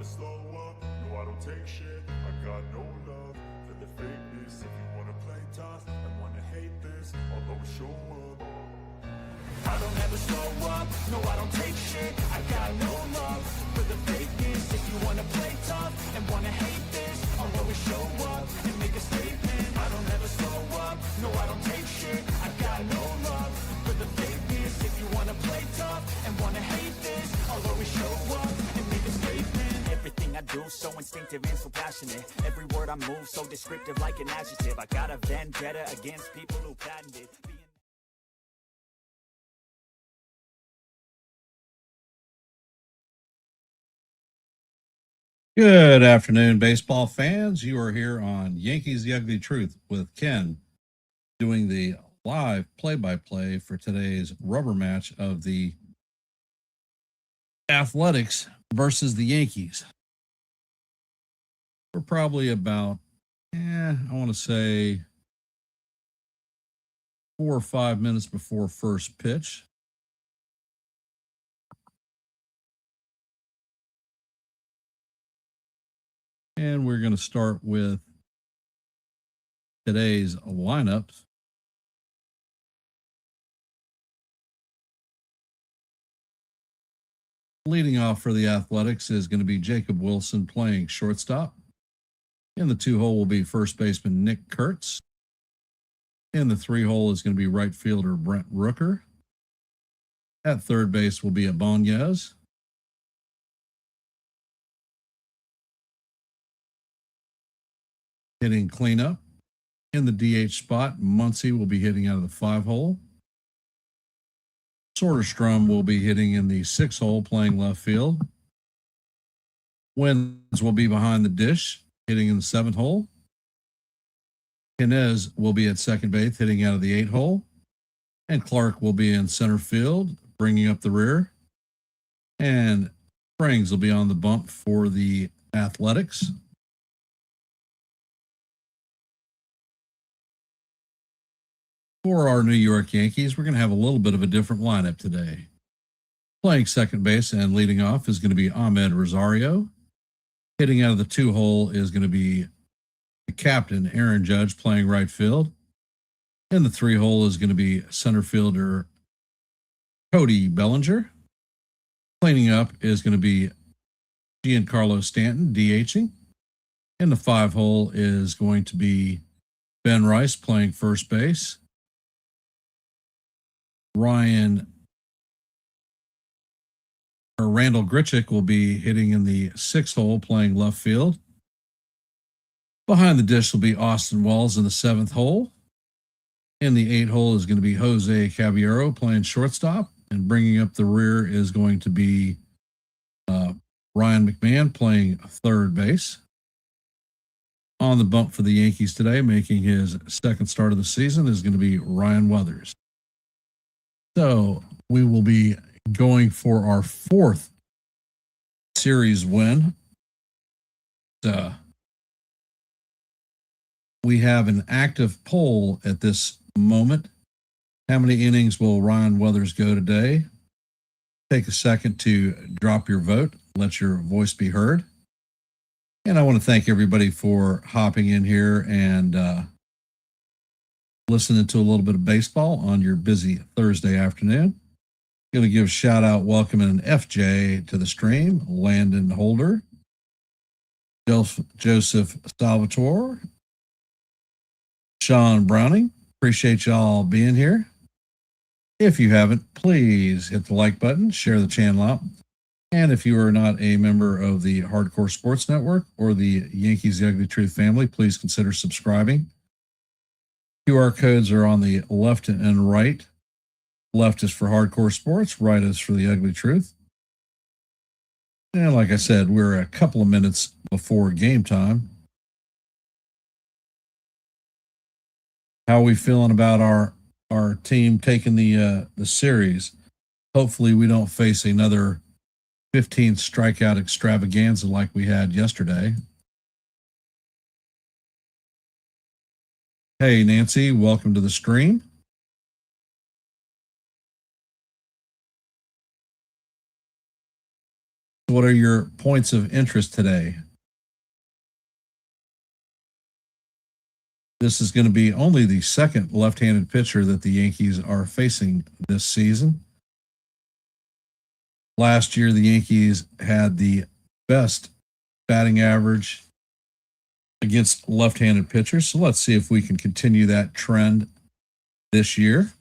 slow up, no I don't take shit. I got no love for the fakeness. If you wanna play tough and wanna hate this, I'll always show up. I don't ever slow up, no I don't take shit. I got no love for the fakeness. If you wanna play tough and wanna hate this, I'll always show up and make a statement. I don't ever slow up, no I don't take shit. I got no love for the fakeness. If you wanna play tough and wanna hate this, I'll always show up and make a statement. Everything I do so instinctive and so passionate. Every word I move so descriptive like an adjective. I got a vendetta against people who patented Good afternoon, baseball fans. You are here on Yankees The Ugly Truth with Ken doing the live play-by-play for today's rubber match of the Athletics versus the Yankees. We're probably about, I want to say 4 or 5 minutes before first pitch. And we're going to start with today's lineups. Leading off for the Athletics is going to be Jacob Wilson playing shortstop. In the 2-hole will be first baseman Nick Kurtz. In the 3-hole is going to be right fielder Brent Rooker. At third base will be Ibanez. Hitting cleanup. In the DH spot, Muncy will be hitting out of the 5-hole. Soderstrom will be hitting in the 6-hole, playing left field. Wins will be behind the dish, hitting in the 7th-hole. Inez will be at second base, hitting out of the 8-hole. And Clark will be in center field, bringing up the rear. And Springs will be on the bump for the Athletics. For our New York Yankees, we're going to have a little bit of a different lineup today. Playing second base and leading off is going to be Ahmed Rosario. Hitting out of the 2-hole is going to be the captain, Aaron Judge, playing right field. In the 3-hole is going to be center fielder Cody Bellinger. Cleaning up is going to be Giancarlo Stanton, DHing. In the 5-hole is going to be Ben Rice playing first base. Randall Grichuk will be hitting in the 6th-hole, playing left field. Behind the dish will be Austin Wells in the 7th-hole. In the 8-hole is going to be Jose Caballero playing shortstop, and bringing up the rear is going to be Ryan McMahon playing third base. On the bump for the Yankees today, making his second start of the season, is going to be Ryan Weathers. So we will be going for our 4th series win. We have an active poll at this moment. How many innings will Ryan Weathers go today? Take a second to drop your vote. Let your voice be heard. And I want to thank everybody for hopping in here and listening to a little bit of baseball on your busy Thursday afternoon. Going to give a shout out, welcoming an FJ to the stream, Landon Holder, Joseph Salvatore, Sean Browning. Appreciate y'all being here. If you haven't, please hit the like button, share the channel out. And if you are not a member of the Hardcore Sports Network or the Yankees The Ugly Truth family, please consider subscribing. QR codes are on the left and right. Left is for Hardcore Sports, right is for The Ugly Truth. And like I said, we're a couple of minutes before game time. How are we feeling about our team taking the series? Hopefully we don't face another 15 strikeout extravaganza like we had yesterday. Hey, Nancy, welcome to the stream. What are your points of interest today? This is going to be only the second left-handed pitcher that the Yankees are facing this season. Last year, the Yankees had the best batting average against left-handed pitchers. So let's see if we can continue that trend this year.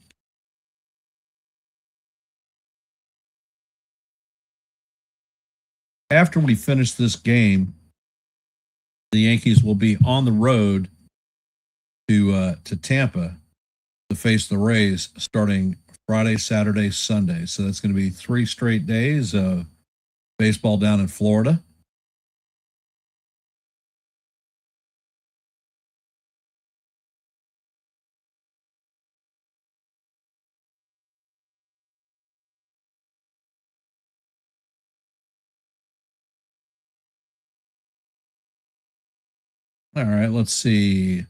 After we finish this game, the Yankees will be on the road to Tampa to face the Rays starting Friday, Saturday, Sunday. So that's going to be 3 straight days of baseball down in Florida. All right, let's see.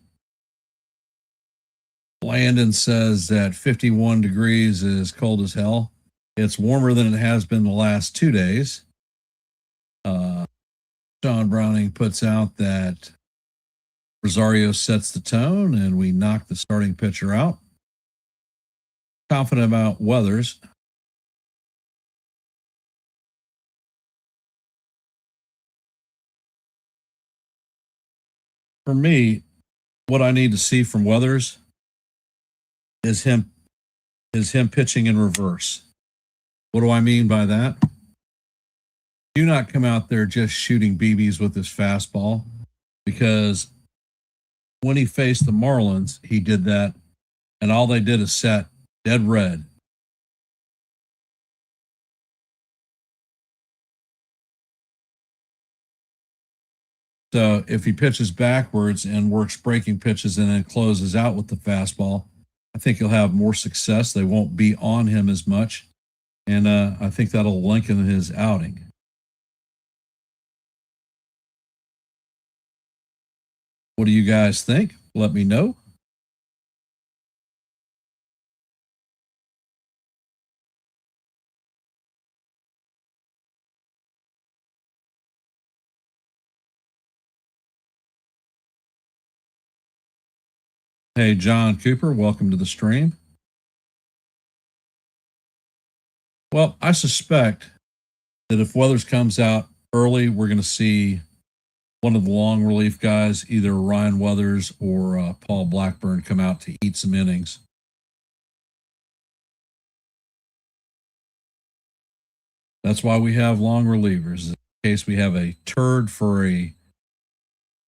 Landon says that 51 degrees is cold as hell. It's warmer than it has been the last 2 days. Sean Browning puts out that Rosario sets the tone and we knock the starting pitcher out. Confident about Weathers. For me, what I need to see from Weathers is him pitching in reverse. What do I mean by that? Do not come out there just shooting BBs with his fastball, because when he faced the Marlins, he did that, and all they did is set dead red. So if he pitches backwards and works breaking pitches and then closes out with the fastball, I think he'll have more success. They won't be on him as much, and I think that'll lengthen his outing. What do you guys think? Let me know. Hey, John Cooper, welcome to the stream. Well, I suspect that if Weathers comes out early, we're going to see one of the long relief guys, either Ryan Weathers or Paul Blackburn, come out to eat some innings. That's why we have long relievers. In case we have a turd for a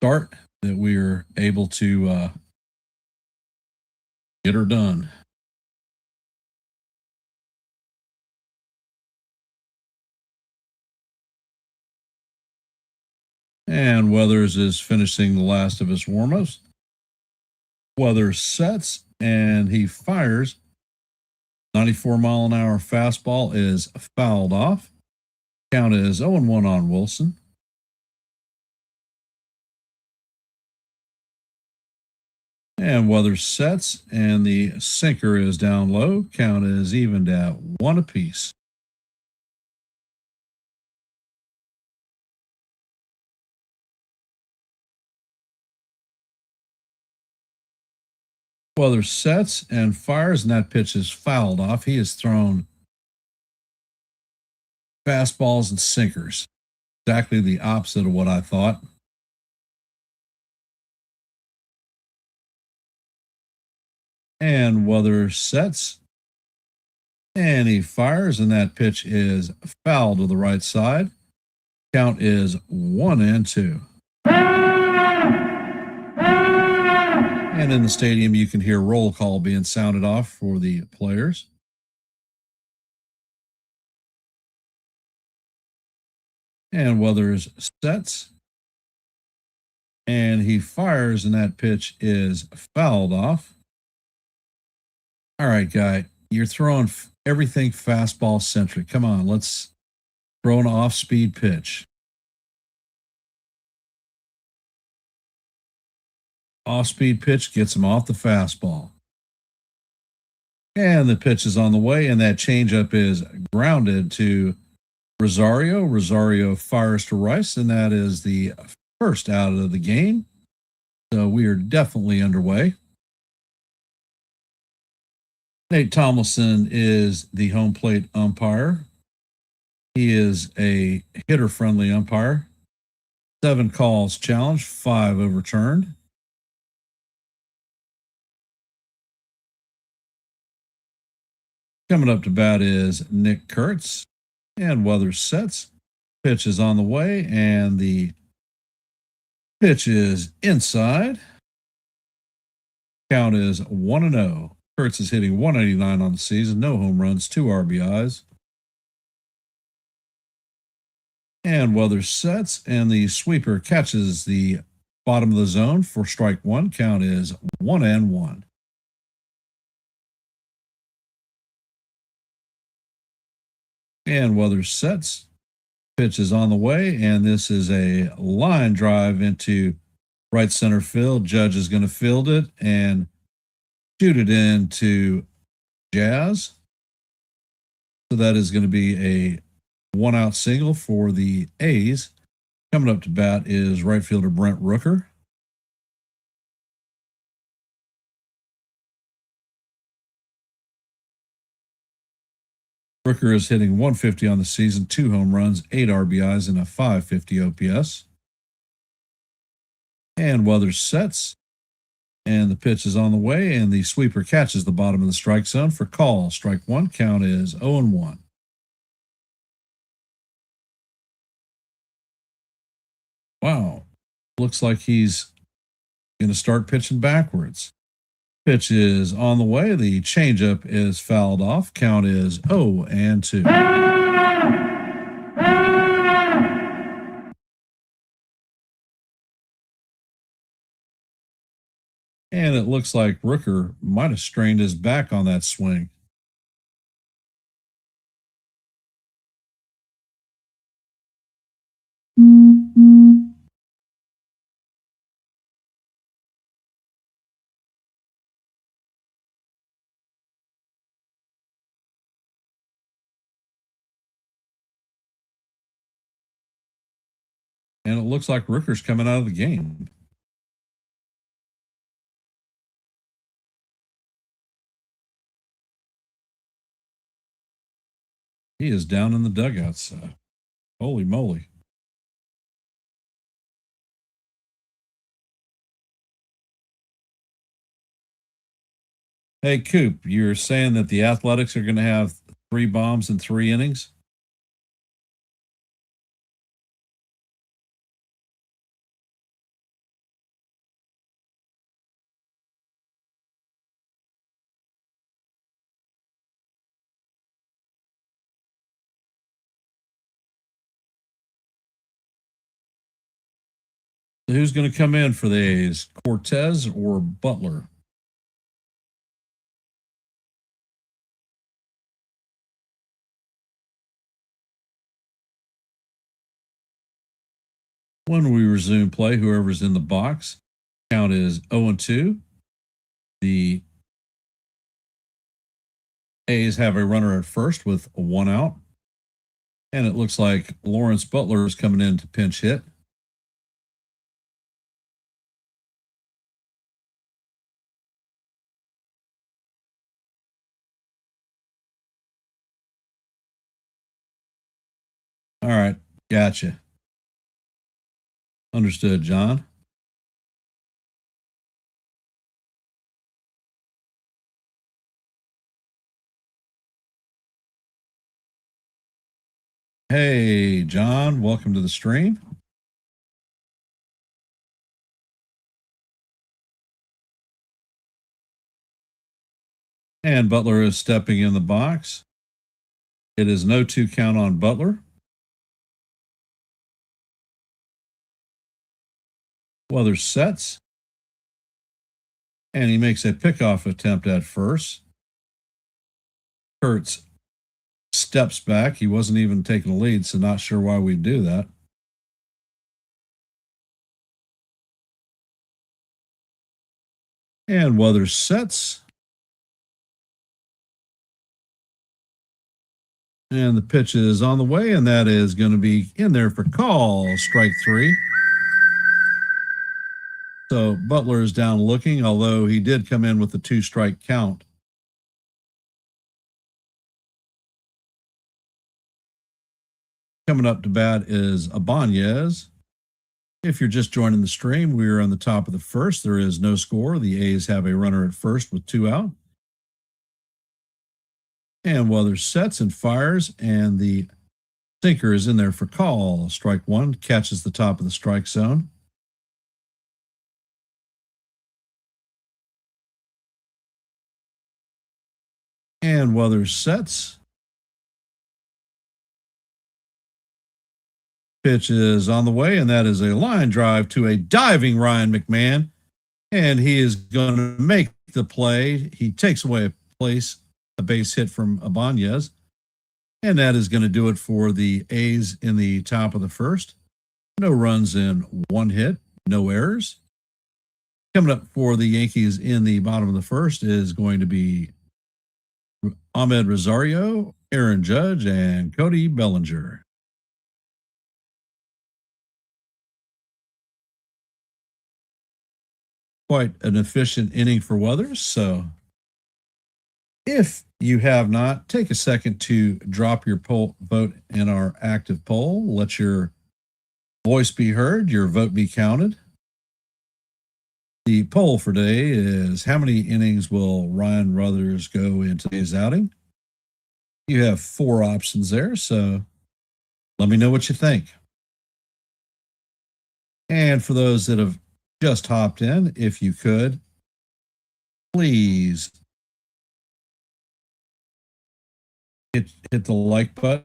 start, that we are able to get her done. And Weathers is finishing the last of his warm-ups. Weathers sets and he fires. 94-mile-an-hour fastball is fouled off. Count is 0-1 on Wilson. And Weathers sets, and the sinker is down low. Count is evened at 1 apiece. Weathers sets and fires, and that pitch is fouled off. He has thrown fastballs and sinkers. Exactly the opposite of what I thought. And Weathers sets, and he fires, and that pitch is fouled to the right side. Count is 1-2. And in the stadium, you can hear roll call being sounded off for the players. And Weathers sets, and he fires, and that pitch is fouled off. All right, guy, you're throwing everything fastball centric. Come on, let's throw an off-speed pitch. Off-speed pitch gets him off the fastball. And the pitch is on the way, and that changeup is grounded to Rosario fires to Rice, and that is the first out of the game. So we are definitely underway. Nate Tomlinson is the home plate umpire. He is a hitter-friendly umpire. 7 calls challenged, 5 overturned. Coming up to bat is Nick Kurtz, and weather sets. Pitch is on the way, and the pitch is inside. Count is 1-0. Kurtz is hitting 189 on the season, no home runs, 2 RBIs. And weather sets, and the sweeper catches the bottom of the zone for strike 1. Count is 1-1. And weather sets. Pitch is on the way, and this is a line drive into right center field. Judge is going to field it and shoot it into Jazz. So that is going to be a 1-out single for the A's. Coming up to bat is right fielder Brent Rooker. Rooker is hitting 150 on the season, 2 home runs, 8 RBIs, and a 550 OPS. And weather sets, and the pitch is on the way, and the sweeper catches the bottom of the strike zone for call. Strike 1. Count is 0-1. Wow. Looks like he's going to start pitching backwards. Pitch is on the way. The changeup is fouled off. Count is 0-2. And it looks like Rooker might have strained his back on that swing. And it looks like Rooker's coming out of the game. He is down in the dugouts. Holy moly. Hey, Coop, you're saying that the Athletics are going to have 3 bombs in 3 innings? Who's going to come in for the A's, Cortez or Butler? When we resume play, whoever's in the box, count is 0-2. The A's have a runner at first with 1 out. And it looks like Lawrence Butler is coming in to pinch hit. All right. Gotcha. Understood, John. Hey, John. Welcome to the stream. And Butler is stepping in the box. It is 0-2 count on Butler. Weather sets. And he makes a pickoff attempt at first. Kurtz steps back. He wasn't even taking a lead, so not sure why we do that. And weather sets. And the pitch is on the way, and that is going to be in there for call, strike three. So Butler is down looking, although he did come in with a 2-strike count. Coming up to bat is Ibanez. If you're just joining the stream, we are on the top of the first. There is no score. The A's have a runner at first with 2 out. And Weathers sets and fires, and the sinker is in there for call. Strike one, catches the top of the strike zone. And Weathers sets. Pitch is on the way, and that is a line drive to a diving Ryan McMahon. And he is going to make the play. He takes away a base hit from Ibanez. And that is going to do it for the A's in the top of the first. No runs in 1 hit, no errors. Coming up for the Yankees in the bottom of the first is going to be Ahmed Rosario, Aaron Judge, and Cody Bellinger. Quite an efficient inning for Weathers. So if you have not, take a second to drop your vote in our active poll. Let your voice be heard, your vote be counted. The poll for today is, how many innings will Ryan Weathers go in today's outing? You have 4 options there, so let me know what you think. And for those that have just hopped in, if you could, please hit the like button,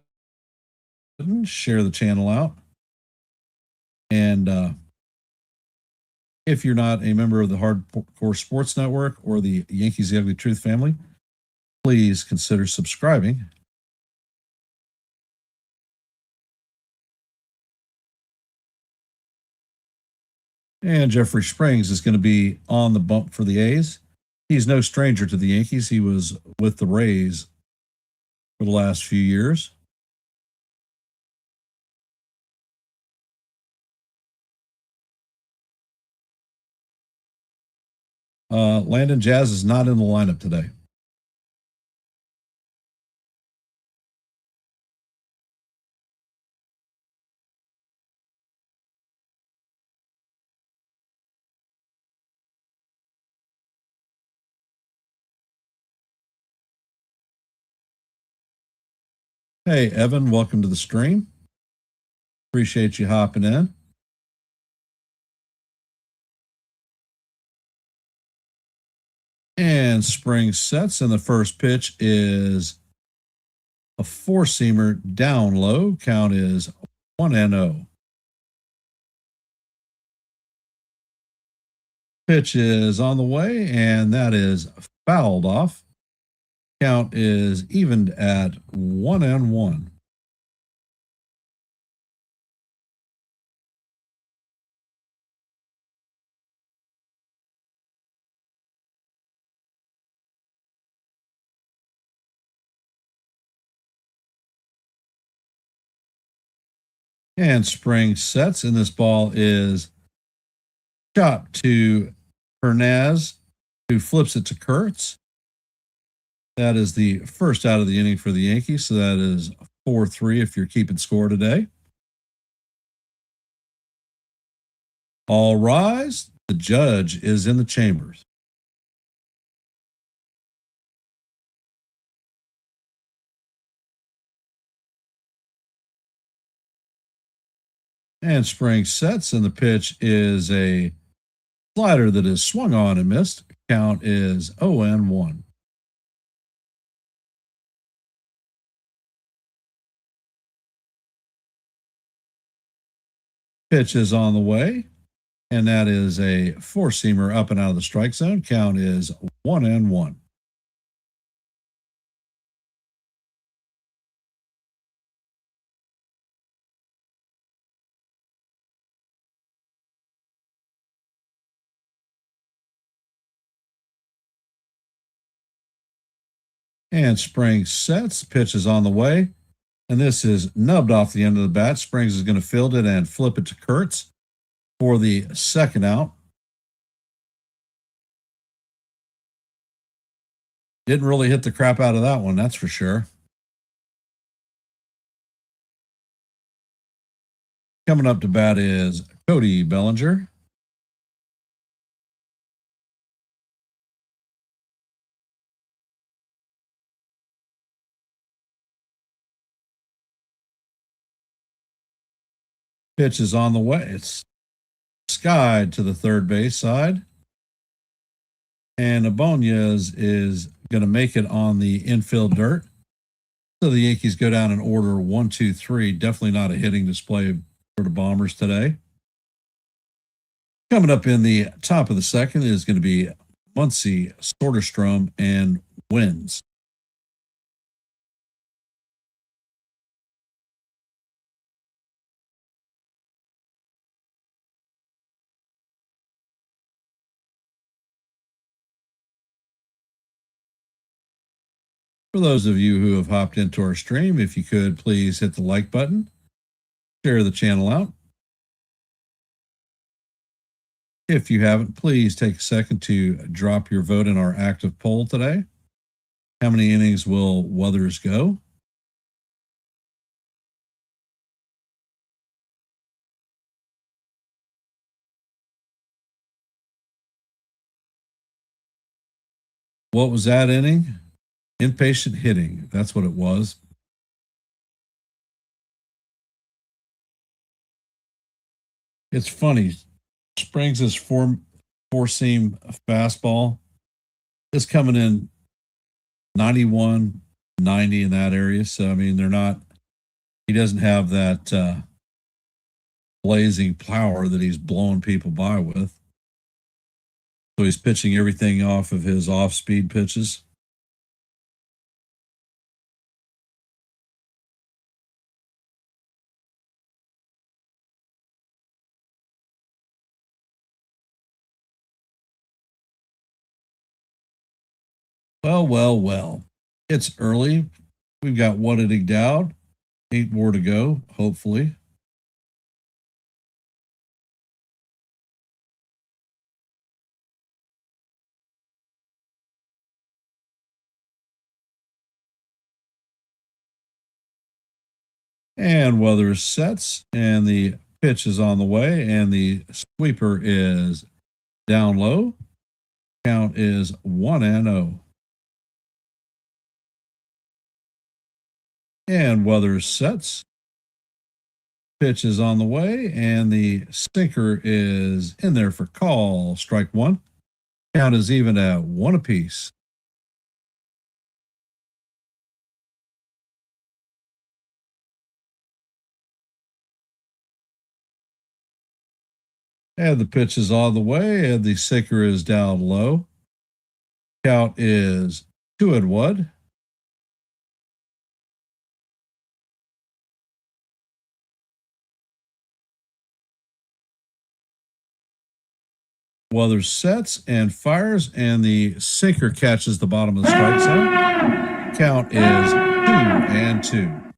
share the channel out. And if you're not a member of the Hardcore Sports Network or the Yankees The Ugly Truth family, please consider subscribing. And Jeffrey Springs is going to be on the bump for the A's. He's no stranger to the Yankees. He was with the Rays for the last few years. Landon Jazz is not in the lineup today. Hey, Evan, welcome to the stream. Appreciate you hopping in. And Springs sets, and the first pitch is a 4-seamer down low. Count is 1-0. Pitch is on the way, and that is fouled off. Count is evened at 1-1. And Spring sets, and this ball is chopped to Hernaz, who flips it to Kurtz. That is the first out of the inning for the Yankees. So that is 4-3 if you're keeping score today. All rise. The judge is in the chambers. And Spring sets, and the pitch is a slider that is swung on and missed. Count is 0-1. Pitch is on the way, and that is a 4-seamer up and out of the strike zone. Count is 1-1. And Spring sets, pitch is on the way, And this is nubbed off the end of the bat. Springs is going to field it and flip it to Kurtz for the second out. Didn't really hit the crap out of that one, that's for sure. Coming up to bat is Cody Bellinger. Pitch is on the way. It's skied to the third base side. And Abonez is going to make it on the infield dirt. So the Yankees go down in order 1, 2, 3. Definitely not a hitting display for the Bombers today. Coming up in the top of the second is going to be Muncy, Soderstrom, and Wins. For those of you who have hopped into our stream, if you could please hit the like button, share the channel out. If you haven't, please take a second to drop your vote in our active poll today. How many innings will Weathers go? What was that inning? Impatient hitting. That's what it was. It's funny. Springs' four-seam fastball is coming in 91, 90 in that area. So, I mean, he doesn't have that blazing power that he's blowing people by with. So he's pitching everything off of his off-speed pitches. Well. It's early. We've got one inning down, 8 more to go, hopefully. And Weathers sets, and the pitch is on the way, and the sweeper is down low. Count is 1-0. And Weathers sets. Pitch is on the way, and the sinker is in there for call. Strike one. Count is even at 1 apiece. And the pitch is on the way, and the sinker is down low. Count is 2-1. Weathers sets and fires, and the sinker catches the bottom of the strike zone. Count is 2-2.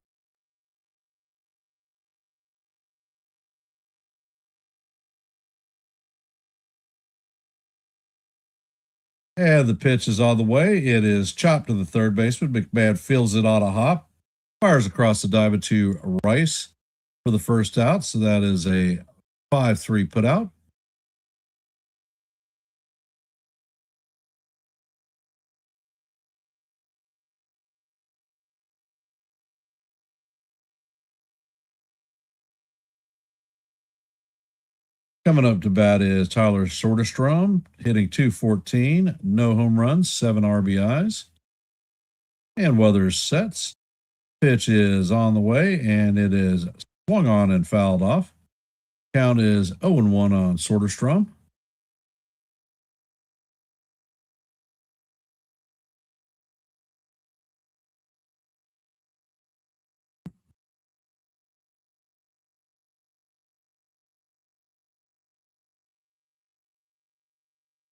And the pitch is on the way. It is chopped to the third baseman. McMahon fields it on a hop, fires across the diamond to Rice for the first out. So that is a 5-3 put out. Coming up to bat is Tyler Soderstrom, hitting .214, no home runs, 7 RBIs. And Weathers sets. Pitch is on the way, and it is swung on and fouled off. Count is 0-1 on Soderstrom.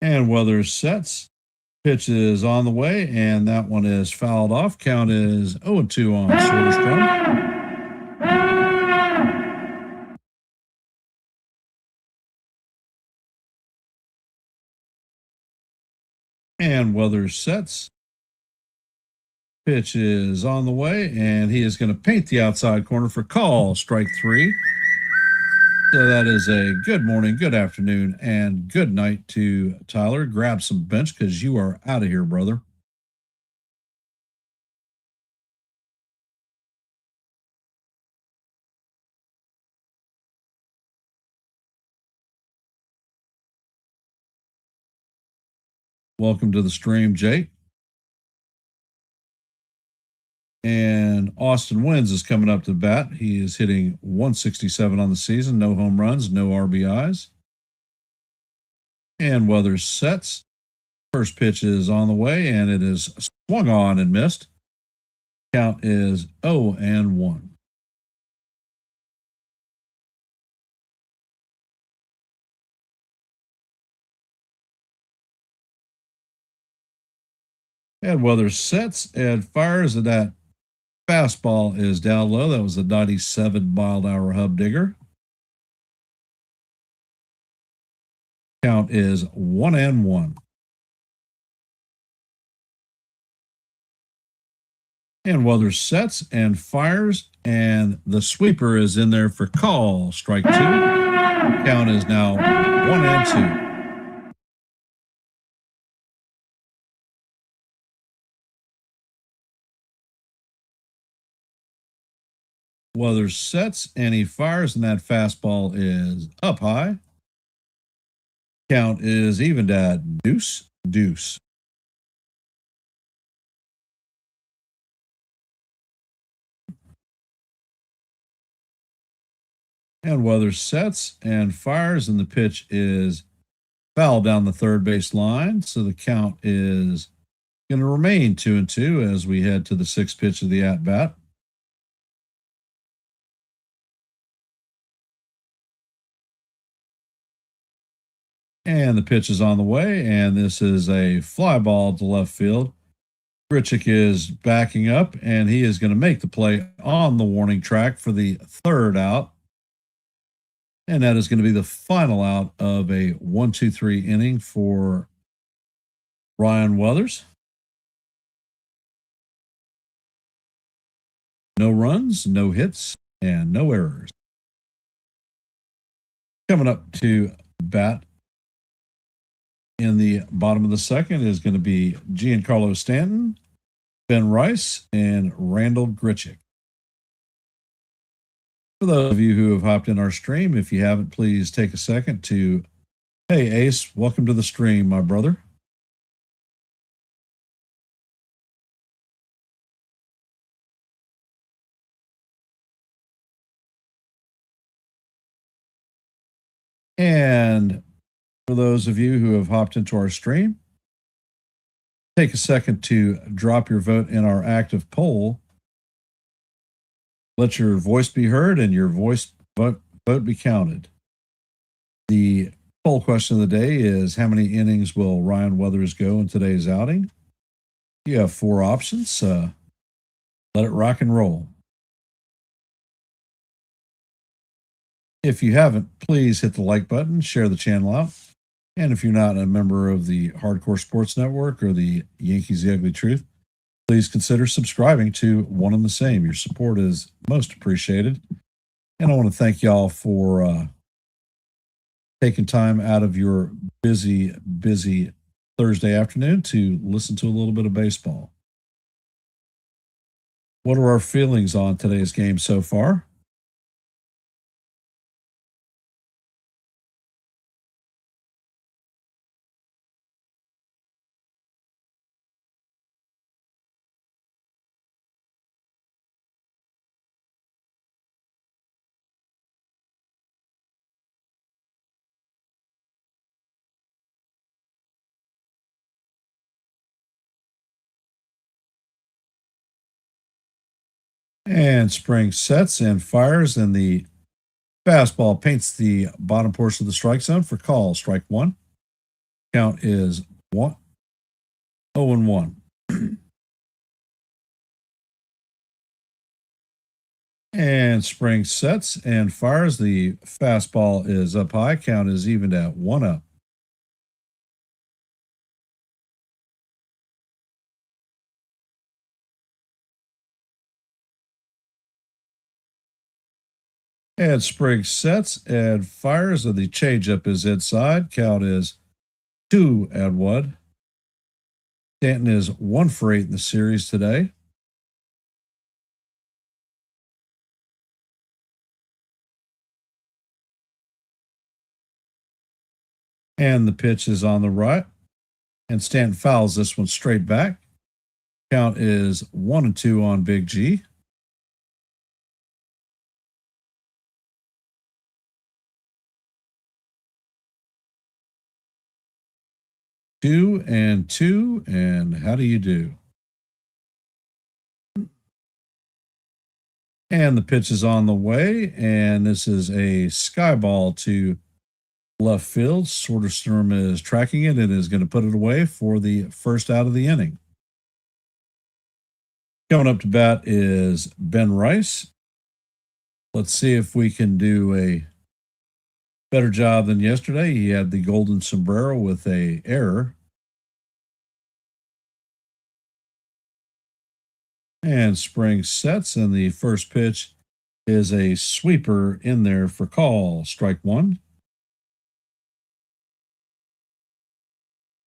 And Weathers sets. Pitch is on the way, and that one is fouled off. Count is 0-2 on Soderstrom. And Weathers sets. Pitch is on the way, and he is going to paint the outside corner for call, strike 3. So that is a good morning, good afternoon, and good night to Tyler. Grab some bench because you are out of here, brother. Welcome to the stream, Jake. And Austin Wins is coming up to bat. He is hitting 167 on the season. No home runs, no RBIs. And Weathers sets. First pitch is on the way, and it is swung on and missed. Count is 0-1. And Weathers sets and fires, and that fastball is down low. That was a 97-mile-an-hour hub digger. Count is 1-1. And Weathers sets and fires, and the sweeper is in there for call, strike 2. Count is now 1-2. Weathers sets and he fires, and that fastball is up high. Count is evened at deuce. And Weathers sets and fires, and the pitch is foul down the third base line. So the count is going to remain 2-2 as we head to the sixth pitch of the at bat. And the pitch is on the way, and this is a fly ball to left field. Grichuk is backing up, and he is going to make the play on the warning track for the third out. And that is going to be the final out of a 1-2-3 inning for Ryan Weathers. No runs, no hits, and no errors. Coming up to bat in the bottom of the second is going to be Giancarlo Stanton, Ben Rice, and Randall Grichuk. For those of you who have hopped in our stream, if you haven't, please take a second to, hey, Ace, welcome to the stream, my brother. And for those of you who have hopped into our stream, take a second to drop your vote in our active poll. Let your voice be heard and your vote be counted. The poll question of the day is, how many innings will Ryan Weathers go in today's outing? You have 4 options. Let it rock and roll. If you haven't, please hit the like button, share the channel out. And if you're not a member of the Hardcore Sports Network or the Yankees The Ugly Truth, please consider subscribing to one and the same. Your support is most appreciated. And I want to thank y'all for taking time out of your busy Thursday afternoon to listen to a little bit of baseball. What are our feelings on today's game so far? And Spring sets and fires, and the fastball paints the bottom portion of the strike zone for call, strike 1. Count is 0-1. And Spring sets and fires. The fastball is up high. Count is evened at 1-0. And Spriggs sets and fires, and the changeup is inside. Count is 2-1. Stanton is 1 for 8 in the series today. And the pitch is on the right. And Stanton fouls this one straight back. Count is 1-2 on Big G. Two and two, and how do you do? And the pitch is on the way, and this is a sky ball to left field. Soderstrom is tracking it and is going to put it away for the first out of the inning. Coming up to bat is Ben Rice. Let's see if we can do a better job than yesterday. He had the golden sombrero with a error. And Spring sets, and the first pitch is a sweeper in there for call. Strike one.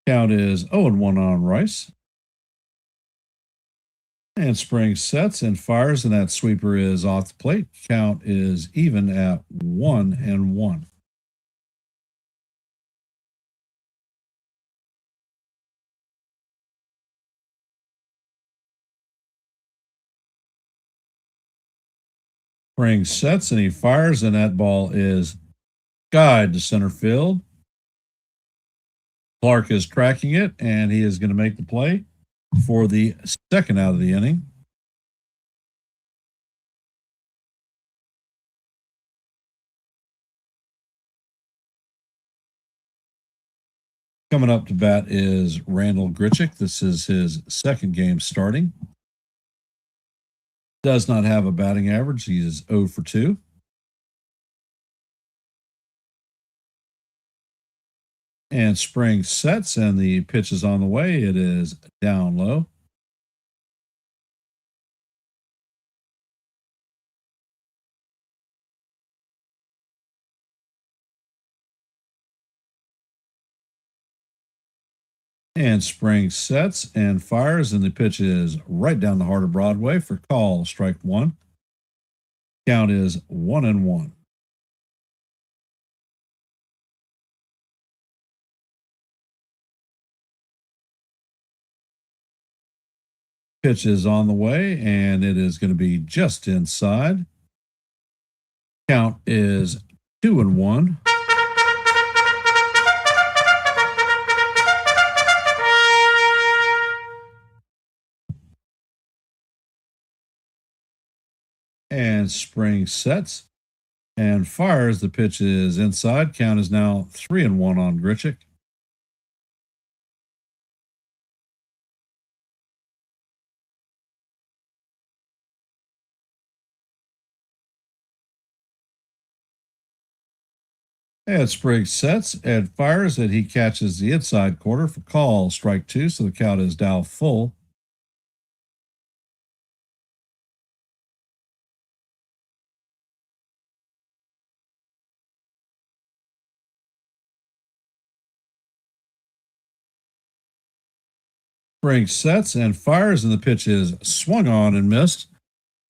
Count is 0-1 on Rice. And Spring sets and fires, and that sweeper is off the plate. Count is even at 1-1. Spring sets and he fires, and that ball is guide to center field. Clark is tracking it, and he is going to make the play for the second out of the inning. Coming up to bat is Randall Grichuk. This is his second game starting. Does not have a batting average. He is 0 for 2. And Spring sets, and the pitch is on the way. It is down low. And Spring sets and fires, and the pitch is right down the heart of Broadway for call. Strike one. Count is 1-1. Pitch is on the way, and it is going to be just inside. Count is 2-1. And Spring sets and fires. The pitch is inside. Count is now 3-1 on Grichuk. And Spriggs sets and fires, and he catches the inside corner for call. Strike two, so the count is now full. Spriggs sets and fires, and the pitch is swung on and missed.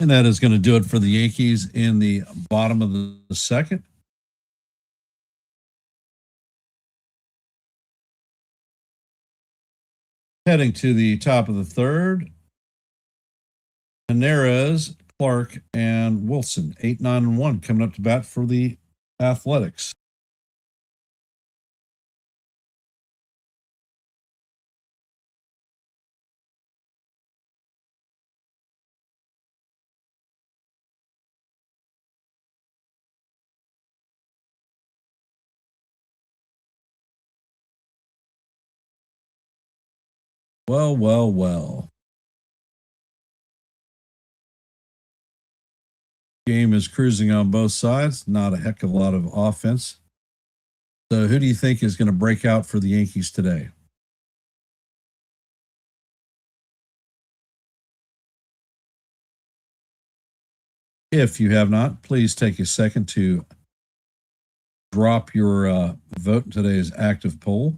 And that is going to do it for the Yankees in the bottom of the second. Heading to the top of the third, Henares, Clark, and Wilson, 8, 9, and 1, coming up to bat for the Athletics. Well. Game is cruising on both sides. Not a heck of a lot of offense. So who do you think is going to break out for the Yankees today? If you have not, please take a second to drop your vote in today's active poll.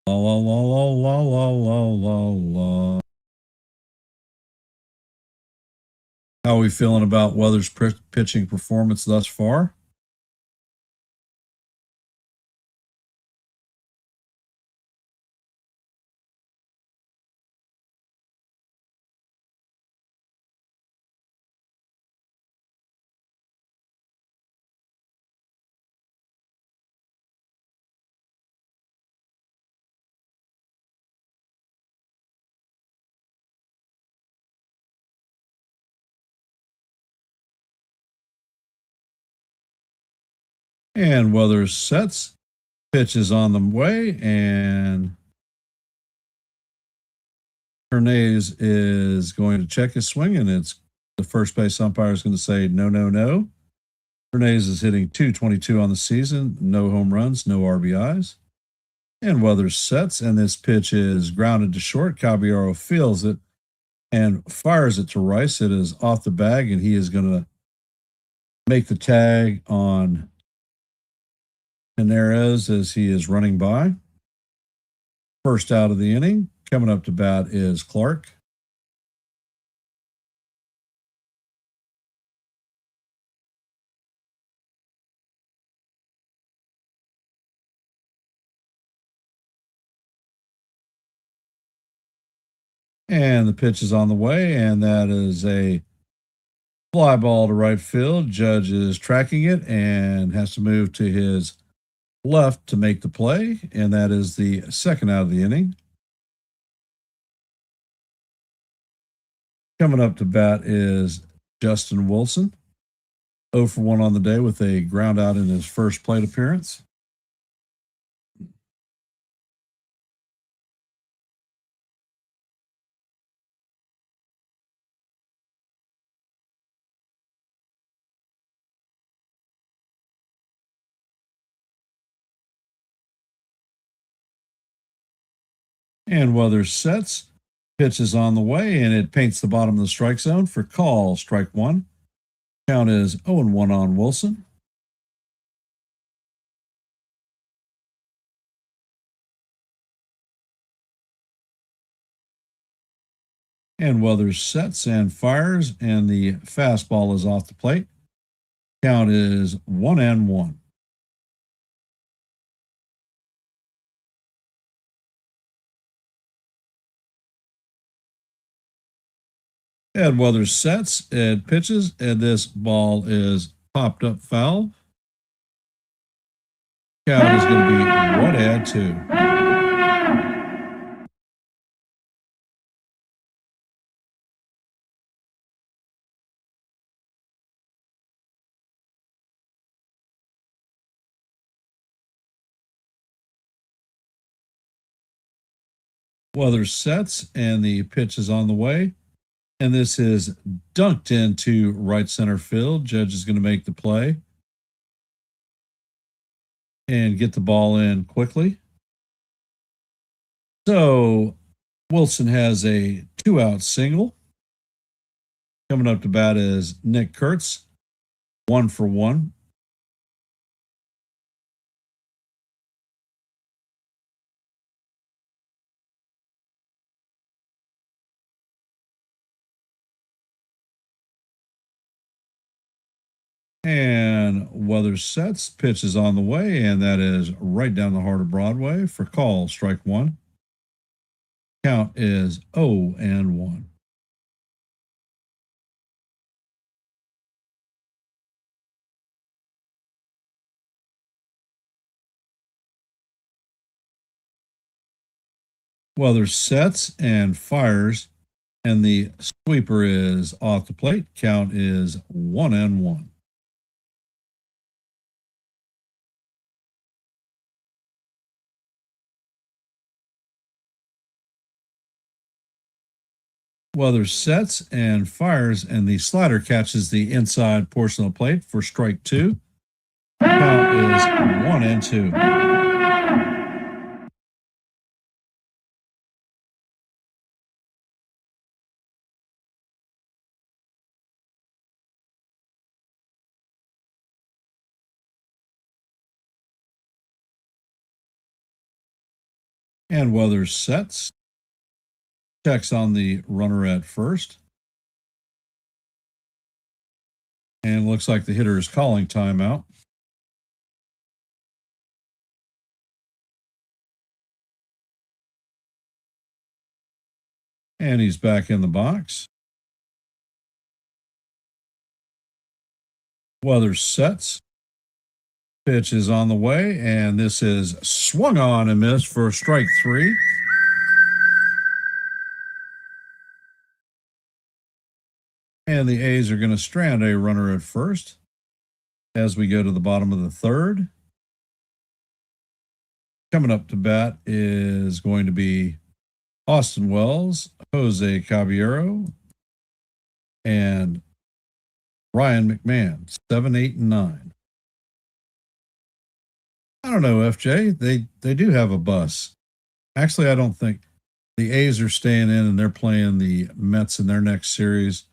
La la la la la la la la. How are we feeling about Weather's pitching performance thus far? And Weather sets, pitch is on the way, and Hernandez is going to check his swing, and it's the first base umpire is going to say no, no, no. Hernandez is hitting .222 on the season, no home runs, no RBIs. And Weather sets, and this pitch is grounded to short. Caballero feels it and fires it to Rice. It is off the bag, and he is going to make the tag on Hernandez as he is running by. First out of the inning. Coming up to bat is Clark. And the pitch is on the way, and that is a fly ball to right field. Judge is tracking it and has to move to his left to make the play, and that is the second out of the inning. Coming up to bat is Justin Wilson, 0 for 1 on the day with a ground out in his first plate appearance. And Weather sets, pitch is on the way, and it paints the bottom of the strike zone for call, strike one. Count is 0-1 on Wilson. And Weathers sets and fires, and the fastball is off the plate. Count is 1-1. And Weathers sets and pitches, and this ball is popped up foul. Count is going to be 1-2. Weathers sets, and the pitch is on the way. And this is dunked into right center field. Judge is going to make the play and get the ball in quickly. So Wilson has a 2-out single. Coming up to bat is Nick Kurtz, 1 for 1. And Weathers sets, pitch is on the way, and that is right down the heart of Broadway for call, strike one. Count is 0-1. Weathers sets and fires, and the sweeper is off the plate. Count is 1-1. Weathers sets and fires, and the slider catches the inside portion of the plate for strike two. Count is 1-2. And Weathers sets, checks on the runner at first, and looks like the hitter is calling timeout. And he's back in the box. Weathers sets. Pitch is on the way, and this is swung on and missed for strike three. And the A's are going to strand a runner at first as we go to the bottom of the third. Coming up to bat is going to be Austin Wells, Jose Caballero, and Ryan McMahon, 7, 8, and 9. I don't know, FJ. They do have a bus. Actually, I don't think the A's are staying in and they're playing the Mets in their next series.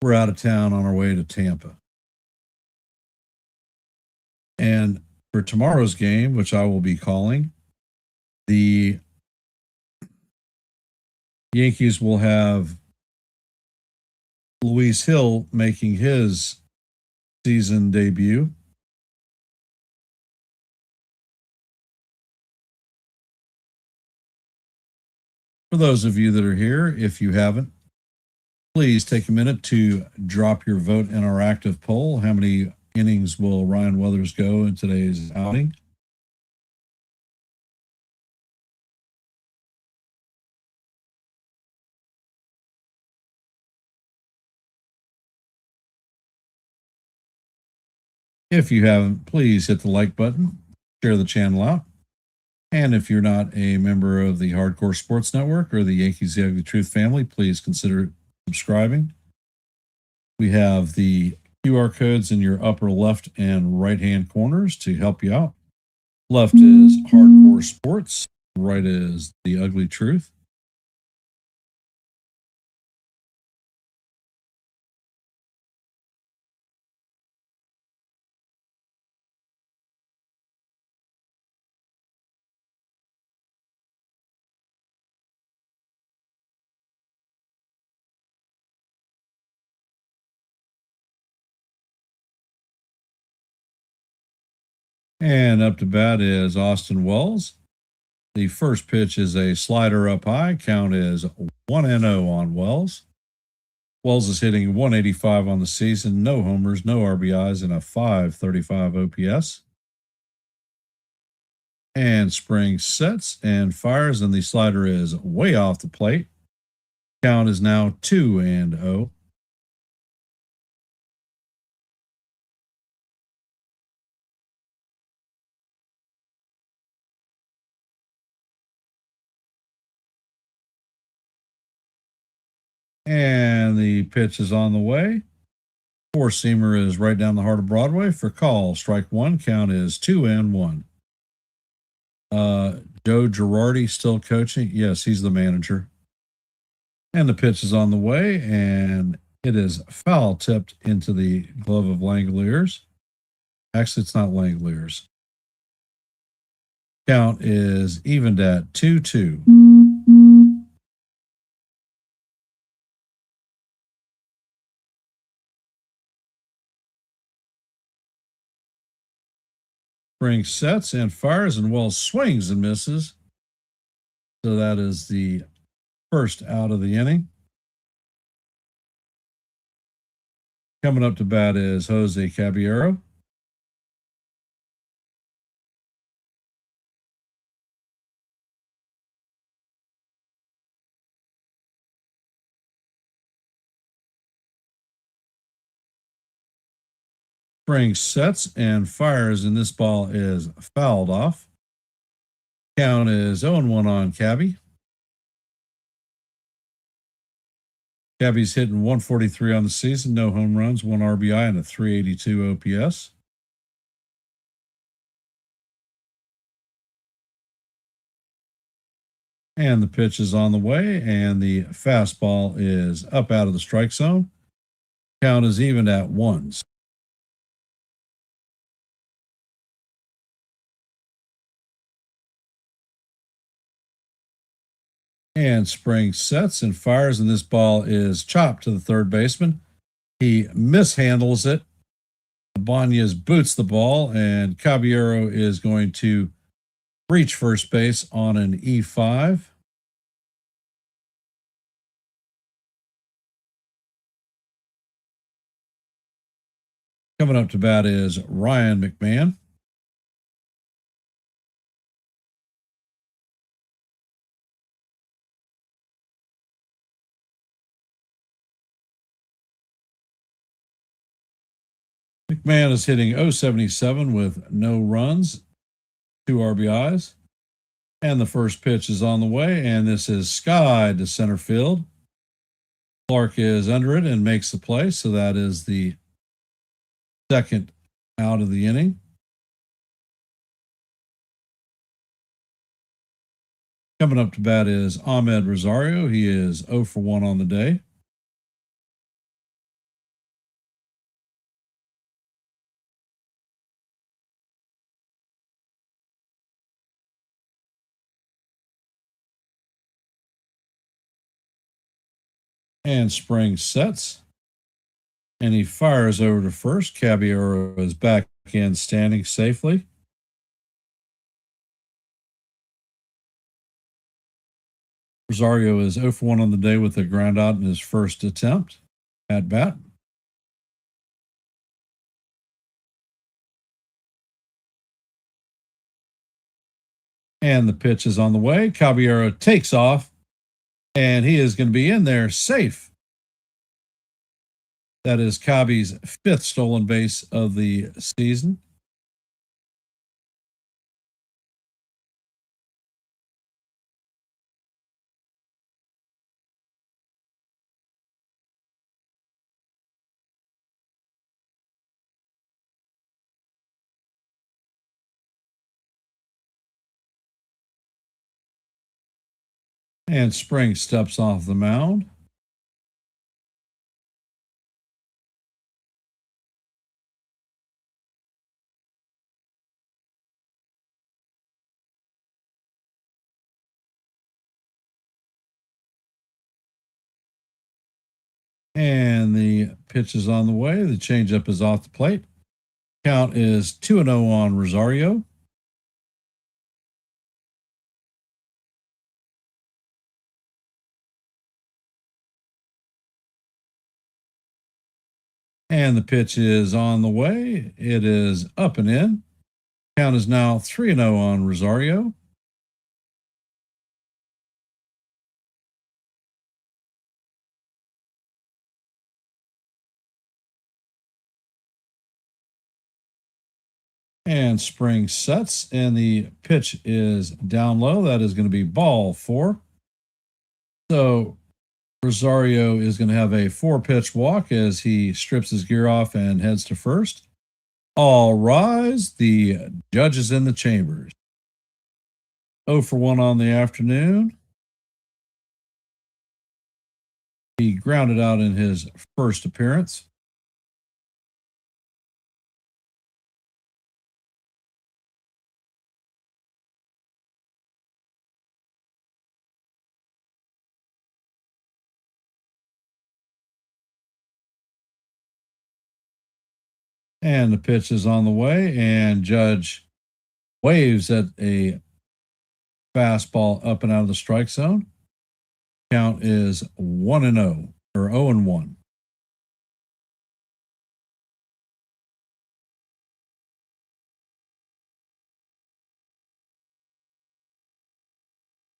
We're out of town on our way to Tampa. And for tomorrow's game, which I will be calling, the Yankees will have Luis Hill making his season debut. For those of you that are here, if you haven't, please take a minute to drop your vote in our active poll. How many innings will Ryan Weathers go in today's outing? If you haven't, please hit the like button, share the channel out. And if you're not a member of the Hardcore Sports Network or the Yankees The Ugly Truth family, please consider subscribing. We have the QR codes in your upper left and right hand corners to help you out. Left is Hardcore Sports, right is The Ugly Truth. And up to bat is Austin Wells. The first pitch is a slider up high. Count is 1-0 on Wells. Wells is hitting 185 on the season, no homers, no RBIs, and a 535 OPS. And Spring sets and fires, and the slider is way off the plate. Count is now 2-0. And the pitch is on the way. Four-seamer is right down the heart of Broadway for call. Strike one. Count is 2-1. Joe Girardi still coaching? Yes, he's the manager. And the pitch is on the way, and it is foul tipped into the glove of Langoliers. Actually, it's not Langoliers. Count is evened at 2-2. Spring sets and fires, and Wells swings and misses. So that is the first out of the inning. Coming up to bat is Jose Caballero. Spring sets and fires, and this ball is fouled off. Count is 0-1 on Cabby. Cabby's hitting 143 on the season, no home runs, 1 RBI, and a 382 OPS. And the pitch is on the way, and the fastball is up out of the strike zone. Count is even at ones. And Spring sets and fires, and this ball is chopped to the third baseman. He mishandles it. Ibanez boots the ball, and Caballero is going to reach first base on an E5. Coming up to bat is Ryan McMahon. McMahon is hitting 077 with no runs, 2 RBIs. And the first pitch is on the way, and this is skied to center field. Clark is under it and makes the play, so that is the second out of the inning. Coming up to bat is Ahmed Rosario. He is 0 for 1 on the day. And Spring sets. And he fires over to first. Caballero is back in standing safely. Rosario is 0 for 1 on the day with a ground out in his first attempt at bat. And the pitch is on the way. Caballero takes off, and he is going to be in there safe. That is Cabby's 5th stolen base of the season. And Spring steps off the mound. And the pitch is on the way. The changeup is off the plate. Count is 2-0 on Rosario. And the pitch is on the way. It is up and in. Count is now 3-0 on Rosario. And Spring sets, and the pitch is down low. That is going to be ball 4. So Rosario is going to have a 4-pitch walk as he strips his gear off and heads to first. All rise. The judge is in the chambers. 0 for 1 on the afternoon. He grounded out in his first appearance. And the pitch is on the way, and Judge waves at a fastball up and out of the strike zone. Count is 1-0 or 0-1.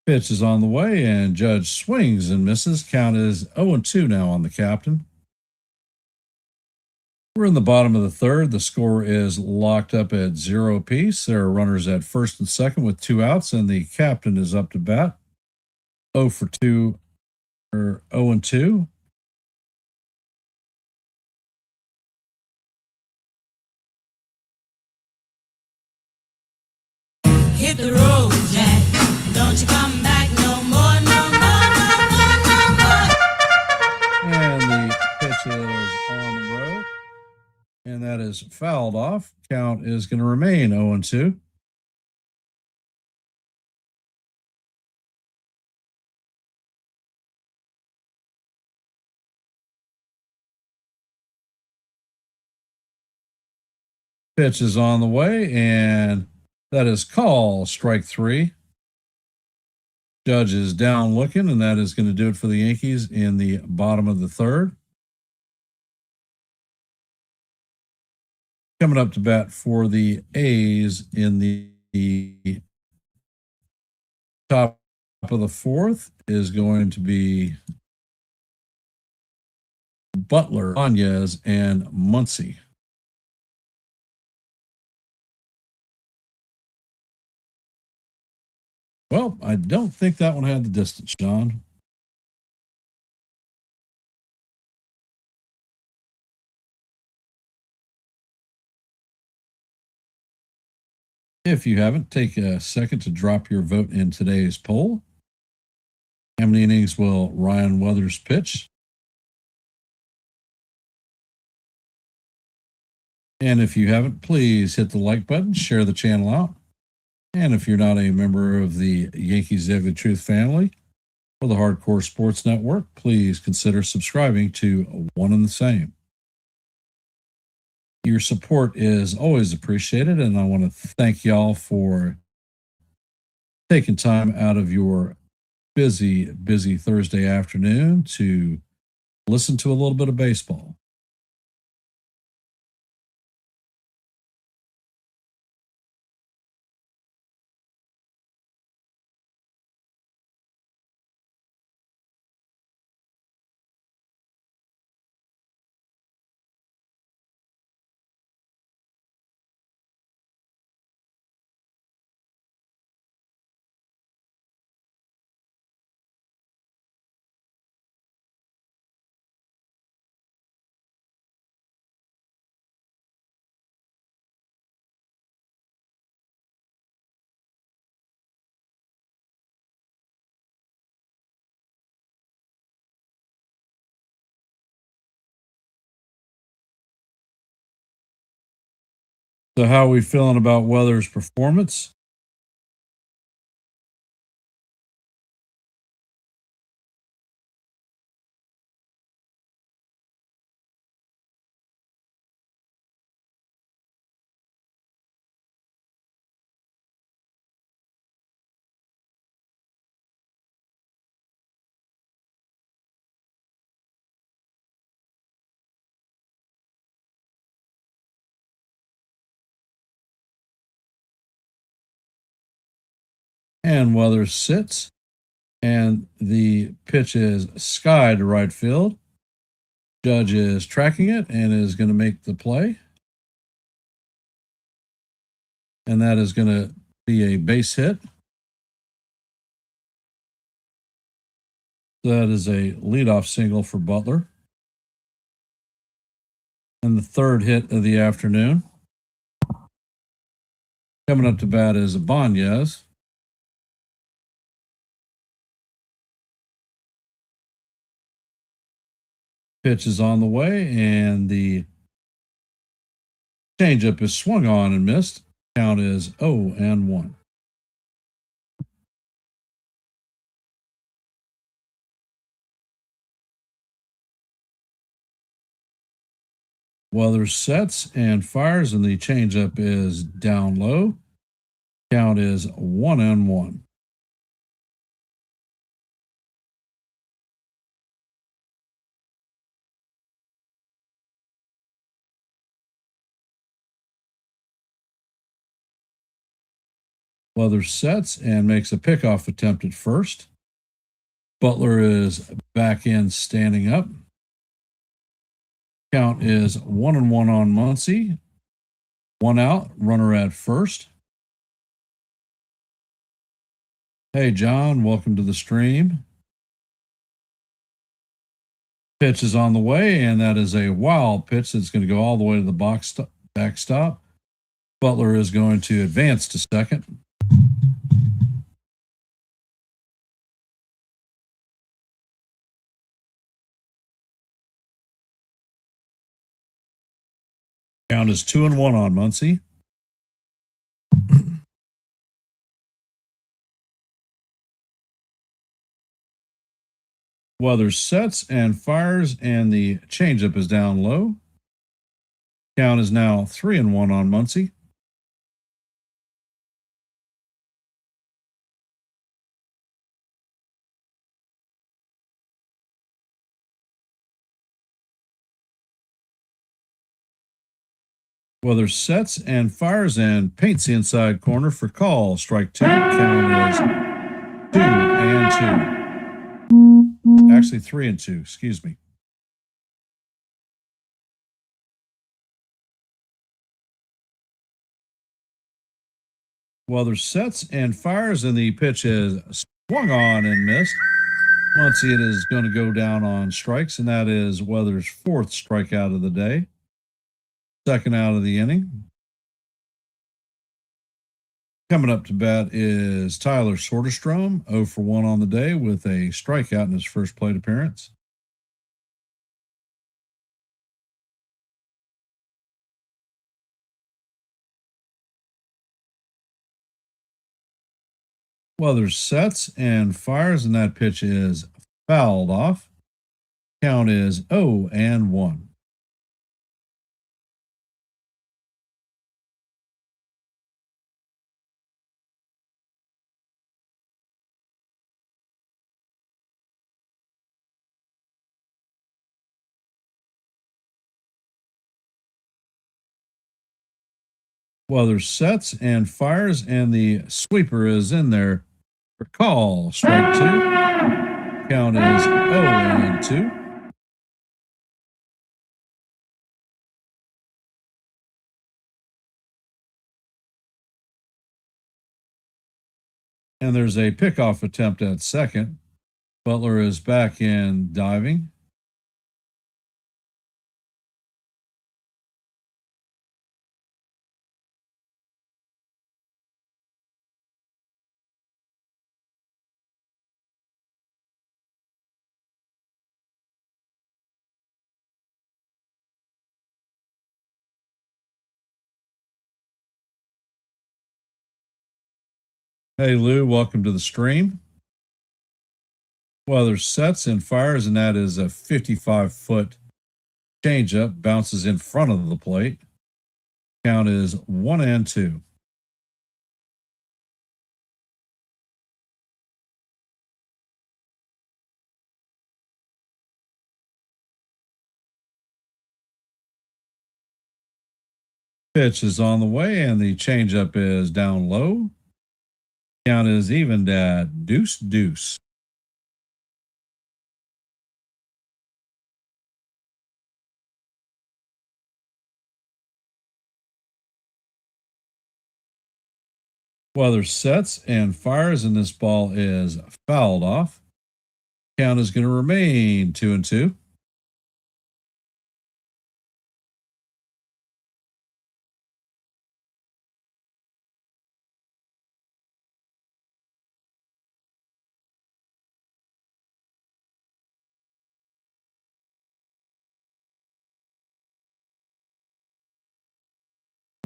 Pitch is on the way, and Judge swings and misses. Count is 0-2 now on the captain. We're in the bottom of the third. The score is locked up at 0 apiece. There are runners at first and second with 2 outs, and the captain is up to bat. 0 for 2 or 0-2. Hit the road, Jack. Don't you come back no more, no more, no more, no more. And the pitch is on the road. And that is fouled off. Count is going to remain 0-2. Pitch is on the way, and that is called strike 3. Judge is down looking, and that is going to do it for the Yankees in the bottom of the third. Coming up to bat for the A's in the top of the fourth is going to be Butler, Yanez, and Muncy. Well, I don't think that one had the distance, John. If you haven't, take a second to drop your vote in today's poll. How many innings will Ryan Weathers pitch? And if you haven't, please hit the like button, share the channel out. And if you're not a member of the Yankees Daily Truth family or the Hardcore Sports Network, please consider subscribing to One and the Same. Your support is always appreciated, and I want to thank y'all for taking time out of your busy Thursday afternoon to listen to a little bit of baseball. So how are we feeling about Weathers' performance? And Weathers sits, and the pitch is sky to right field. Judge is tracking it and is going to make the play. And that is going to be a base hit. That is a leadoff single for Butler. And the third hit of the afternoon. Coming up to bat is Yanez. Pitch is on the way, and the changeup is swung on and missed. Count is 0-1. Weathers sets and fires, and the changeup is down low. Count is 1-1. Weathers sets and makes a pickoff attempt at first. Butler is back in, standing up. Count is 1-1 on Muncy. 1 out, runner at first. Hey, John, welcome to the stream. Pitch is on the way, and that is a wild pitch that's going to go all the way to the backstop. Butler is going to advance to second. Count is 2-1 on Muncie. Weather sets and fires, and the changeup is down low. Count is now 3-1 on Muncie. Weather sets and fires and paints the inside corner for call. Strike two. Count is 2-2. Actually, 3-2. Excuse me. Weather sets and fires, and the pitch is swung on and missed. Muncie, it is going to go down on strikes, and that is Weather's fourth strikeout of the day. Second out of the inning. Coming up to bat is Tyler Soderstrom, 0 for 1 on the day with a strikeout in his first plate appearance. Weather sets and fires, and that pitch is fouled off. Count is 0-1. Weather sets and fires, and the sweeper is in there for call. Strike two. Count is 0-2. And there's a pickoff attempt at second. Butler is back in diving. Hey, Lou, welcome to the stream. Weather sets and fires, and that is a 55-foot changeup, bounces in front of the plate. Count is 1-2. Pitch is on the way, and the changeup is down low. Count is evened at 2-2. Weather sets and fires, and this ball is fouled off. Count is going to remain 2-2.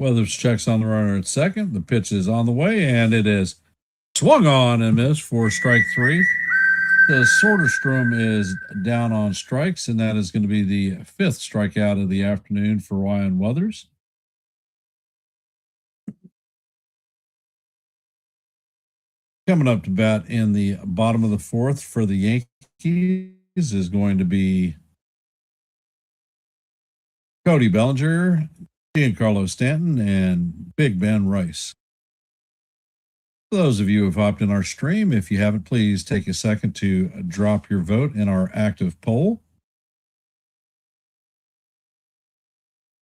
Weathers checks on the runner at second. The pitch is on the way, and it is swung on and missed for strike three. The Soderstrom is down on strikes, and that is going to be the fifth strikeout of the afternoon for Ryan Weathers. Coming up to bat in the bottom of the fourth for the Yankees is going to be Cody Bellinger, Giancarlo Stanton, and Big Ben Rice. For those of you who have hopped in our stream, if you haven't, please take a second to drop your vote in our active poll.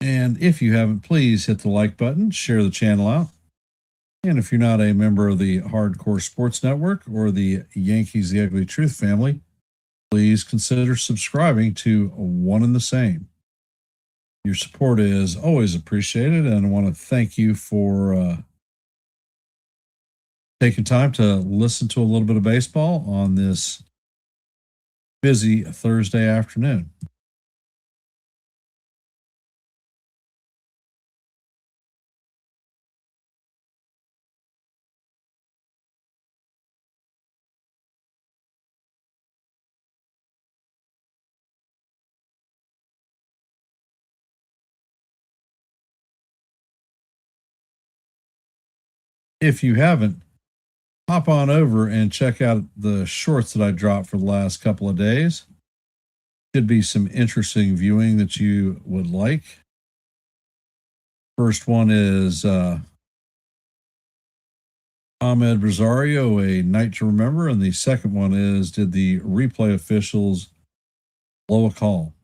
And if you haven't, please hit the like button, share the channel out. And if you're not a member of the Hardcore Sports Network or the Yankees The Ugly Truth family, please consider subscribing to One and the Same. Your support is always appreciated, and I want to thank you for taking time to listen to a little bit of baseball on this busy Thursday afternoon. if you haven't, hop on over and check out the shorts that I dropped for the last couple of days. Should be some interesting viewing that you would like. First one is Ahmed Rosario, A Night to Remember. And the second one is, did the replay officials blow a call?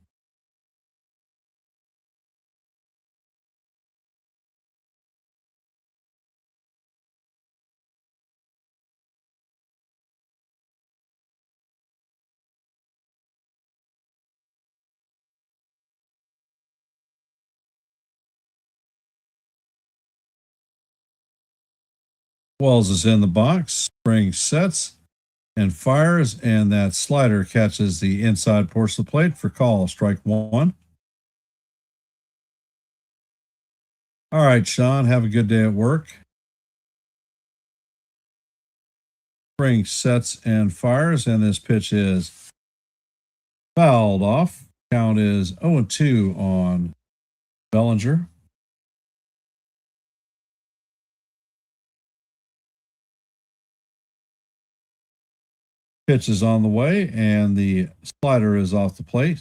Wells is in the box. Spring sets and fires, and that slider catches the inside portion of the plate for call. Strike one. All right, Sean, have a good day at work. Spring sets and fires, and this pitch is fouled off. Count is 0-2 on Bellinger. Pitch is on the way, and the slider is off the plate.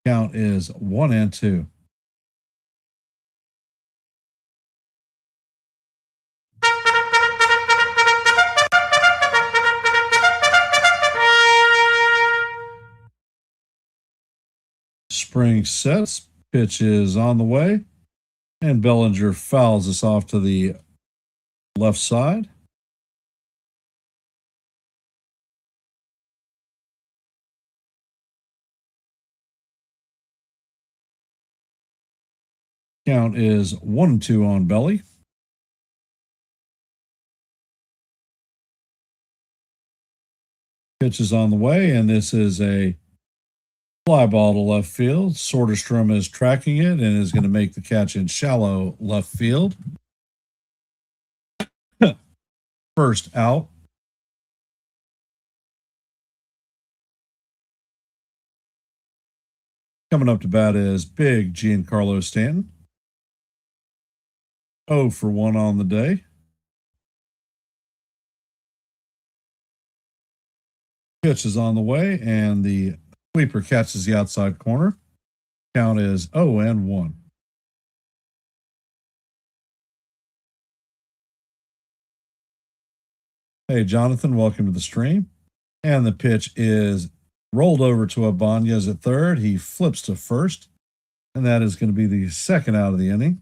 Count is 1-2. Spring sets, pitch is on the way, and Bellinger fouls us off to the left side. Count is 1-2 on Belly. Pitch is on the way, and this is a fly ball to left field. Soderstrom is tracking it and is going to make the catch in shallow left field. First out. Coming up to bat is big Giancarlo Stanton. 0 for 1 on the day. Pitch is on the way, and the sweeper catches the outside corner. Count is 0-1. Hey, Jonathan, welcome to the stream. And the pitch is rolled over to Ibanez at third. He flips to first, and that is going to be the second out of the inning.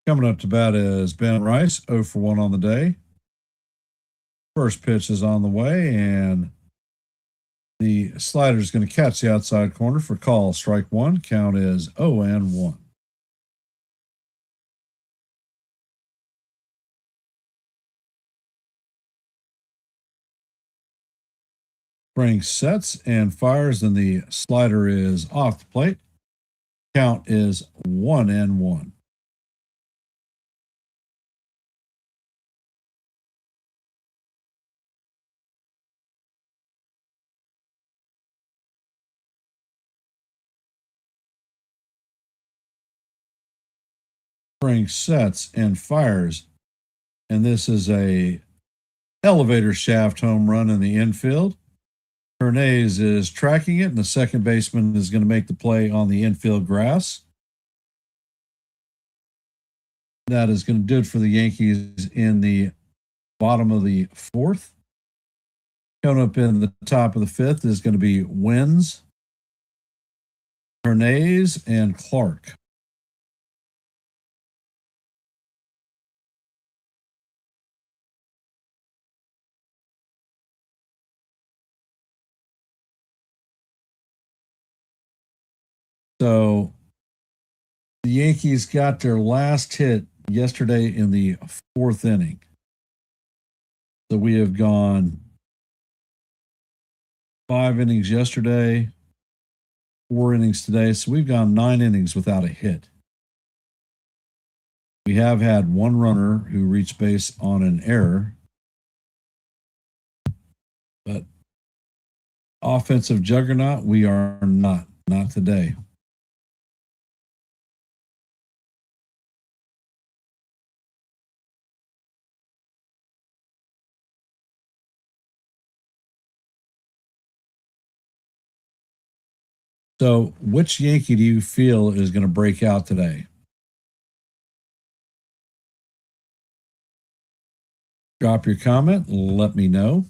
Coming up to bat is Ben Rice, 0 for 1 on the day. First pitch is on the way, and the slider is going to catch the outside corner for call. Strike one. Count is 0-1. Spring sets and fires, and the slider is off the plate. Count is 1-1. Spring sets and fires, and this is a elevator shaft home run in the infield. Hernandez is tracking it, and the second baseman is going to make the play on the infield grass. That is going to do it for the Yankees in the bottom of the fourth. Coming up in the top of the fifth is going to be Wins, Hernandez, and Clark. So the Yankees got their last hit yesterday in the fourth inning. So we have gone 5 innings yesterday, 4 innings today. So we've gone 9 innings without a hit. We have had one runner who reached base on an error, but offensive juggernaut, we are not today. So, which Yankee do you feel is going to break out today? Drop your comment. Let me know.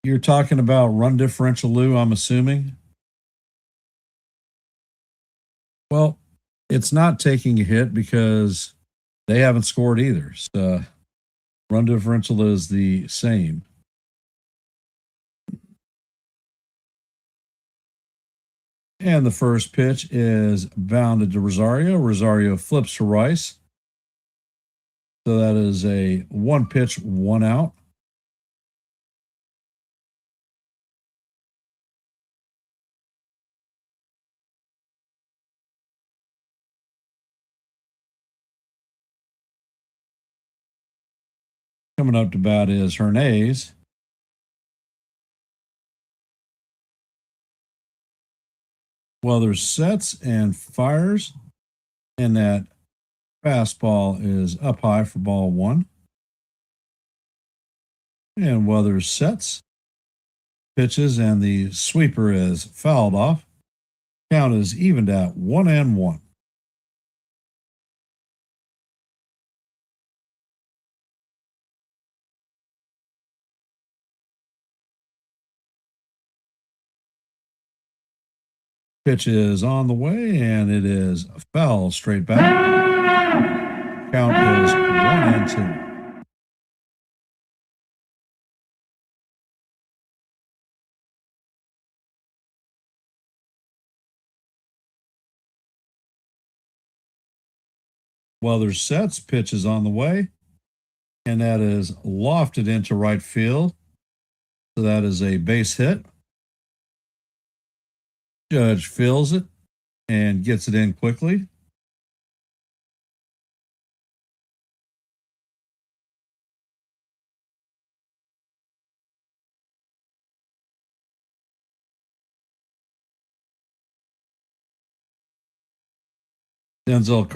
You're talking about run differential, Lou, I'm assuming. Well, it's not taking a hit because they haven't scored either. So run differential is the same. And the first pitch is bounded to Rosario. Rosario flips to Rice. So that is a one pitch, one out. Coming up to bat is Hernandez. Weathers sets and fires, and that fastball is up high for ball one. And Weathers sets, pitches, and the sweeper is fouled off. Count is evened at 1-1. Pitch is on the way, and it is foul straight back. Count is 1-2. Weathers sets, pitch is on the way, and that is lofted into right field. So that is a base hit. Judge fills it and gets it in quickly. Denzel